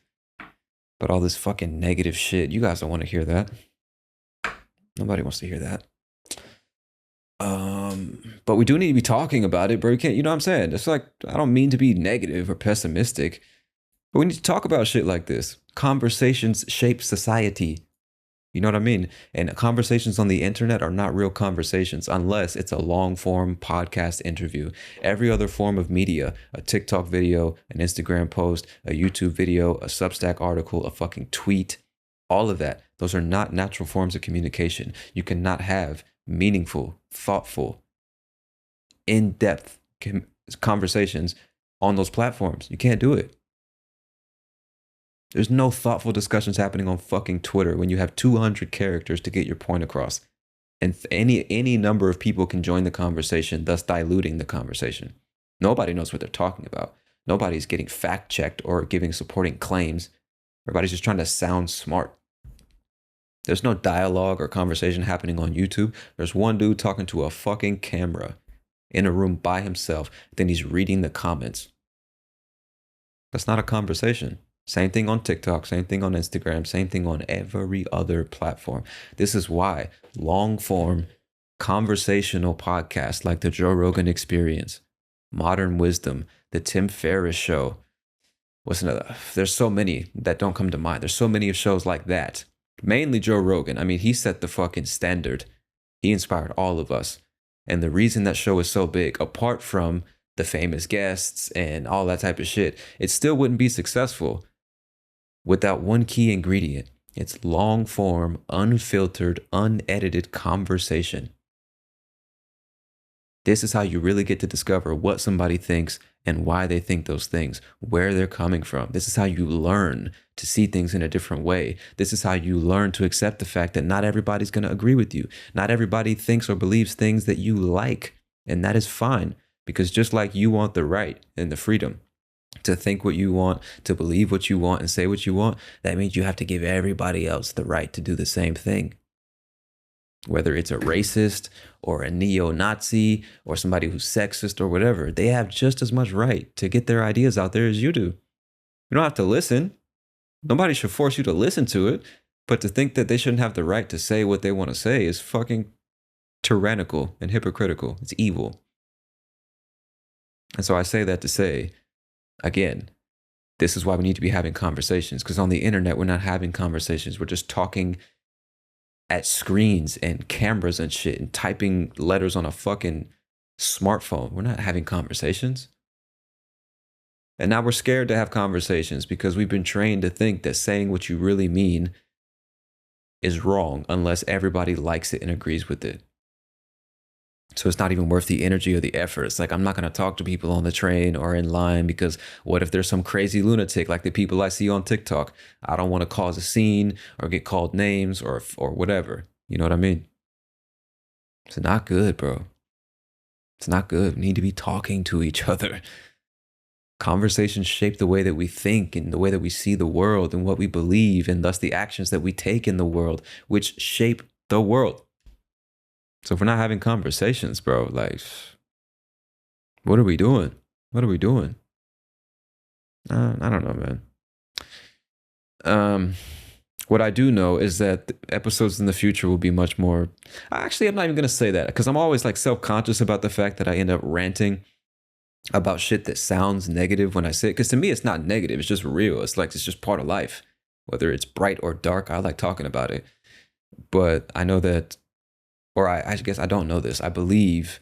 but all this fucking negative shit, you guys don't want to hear that. Nobody wants to hear that. But we do need to be talking about it, bro. You can't, you know what I'm saying? It's like, I don't mean to be negative or pessimistic, but we need to talk about shit like this. Conversations shape society. You know what I mean? And conversations on the internet are not real conversations unless it's a long form podcast interview. Every other form of media, a TikTok video, an Instagram post, a YouTube video, a Substack article, a fucking tweet, all of that, those are not natural forms of communication. You cannot have meaningful, thoughtful, in-depth conversations on those platforms. You can't do it. There's no thoughtful discussions happening on fucking Twitter when you have 200 characters to get your point across. And any number of people can join the conversation, thus diluting the conversation. Nobody knows what they're talking about. Nobody's getting fact-checked or giving supporting claims. Everybody's just trying to sound smart. There's no dialogue or conversation happening on YouTube. There's one dude talking to a fucking camera in a room by himself. Then he's reading the comments. That's not a conversation. Same thing on TikTok, same thing on Instagram, same thing on every other platform. This is why long form conversational podcasts like the Joe Rogan Experience, Modern Wisdom, the Tim Ferriss Show, what's another? There's so many that don't come to mind. There's so many shows like that. Mainly Joe Rogan. I mean, he set the fucking standard. He inspired all of us. And the reason that show is so big, apart from the famous guests and all that type of shit, it still wouldn't be successful without one key ingredient. It's long form, unfiltered, unedited conversation. This is how you really get to discover what somebody thinks and why they think those things, where they're coming from. This is how you learn to see things in a different way. This is how you learn to accept the fact that not everybody's going to agree with you. Not everybody thinks or believes things that you like, and that is fine, because just like you want the right and the freedom to think what you want, to believe what you want, and say what you want, that means you have to give everybody else the right to do the same thing. Whether it's a racist or a neo-Nazi or somebody who's sexist or whatever, they have just as much right to get their ideas out there as you do. You don't have to listen. Nobody should force you to listen to it. But to think that they shouldn't have the right to say what they want to say is fucking tyrannical and hypocritical. It's evil. And so I say that to say, again, this is why we need to be having conversations, because on the internet, we're not having conversations. We're just talking at screens and cameras and shit and typing letters on a fucking smartphone. We're not having conversations. And now we're scared to have conversations because we've been trained to think that saying what you really mean is wrong unless everybody likes it and agrees with it. So it's not even worth the energy or the effort. It's like, I'm not going to talk to people on the train or in line because what if there's some crazy lunatic like the people I see on TikTok? I don't want to cause a scene or get called names or whatever. You know what I mean? It's not good, bro. It's not good. We need to be talking to each other. Conversations shape the way that we think and the way that we see the world and what we believe, and thus the actions that we take in the world, which shape the world. So if we're not having conversations, bro, like, what are we doing? What are we doing? I don't know, man. What I do know is that the episodes in the future will be much more. Actually, I'm not even going to say that because I'm always like self-conscious about the fact that I end up ranting about shit that sounds negative when I say it. Because to me, it's not negative. It's just real. It's like, it's just part of life. Whether it's bright or dark, I like talking about it. But I know that, or I guess I don't know this. I believe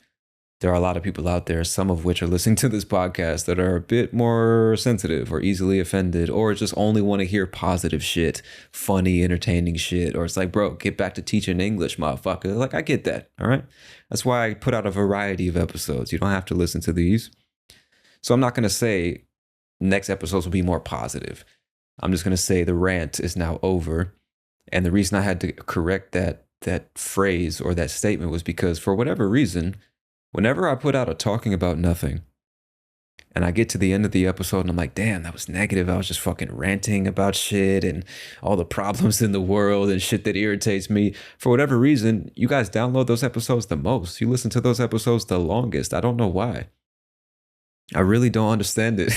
there are a lot of people out there, some of which are listening to this podcast, that are a bit more sensitive or easily offended, or just only want to hear positive shit, funny, entertaining shit. Or it's like, bro, get back to teaching English, motherfucker. Like, I get that. All right. That's why I put out a variety of episodes. You don't have to listen to these. So I'm not going to say next episodes will be more positive. I'm just going to say the rant is now over. And the reason I had to correct that phrase or that statement was because for whatever reason, whenever I put out a talking about nothing and I get to the end of the episode and I'm like, damn, that was negative. I was just fucking ranting about shit and all the problems in the world and shit that irritates me. For whatever reason, you guys download those episodes the most. You listen to those episodes the longest. I don't know why. I really don't understand it.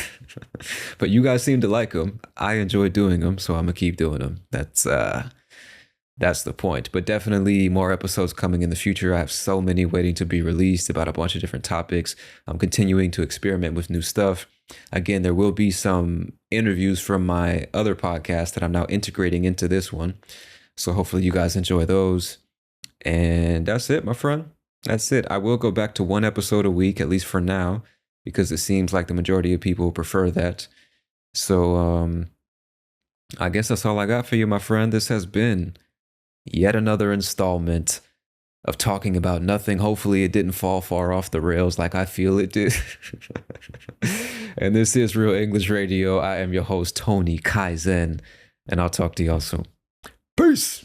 But you guys seem to like them. I enjoy doing them, so I'm going to keep doing them. That's the point. But definitely more episodes coming in the future. I have so many waiting to be released about a bunch of different topics. I'm continuing to experiment with new stuff. Again, there will be some interviews from my other podcast that I'm now integrating into this one. So hopefully you guys enjoy those. And that's it, my friend. That's it. I will go back to one episode a week, at least for now, because it seems like the majority of people prefer that. So I guess that's all I got for you, my friend. This has been yet another installment of talking about nothing. Hopefully it didn't fall far off the rails like I feel it did. And this is Real English Radio. I am your host, Tony Kaizen, and I'll talk to y'all soon. Peace.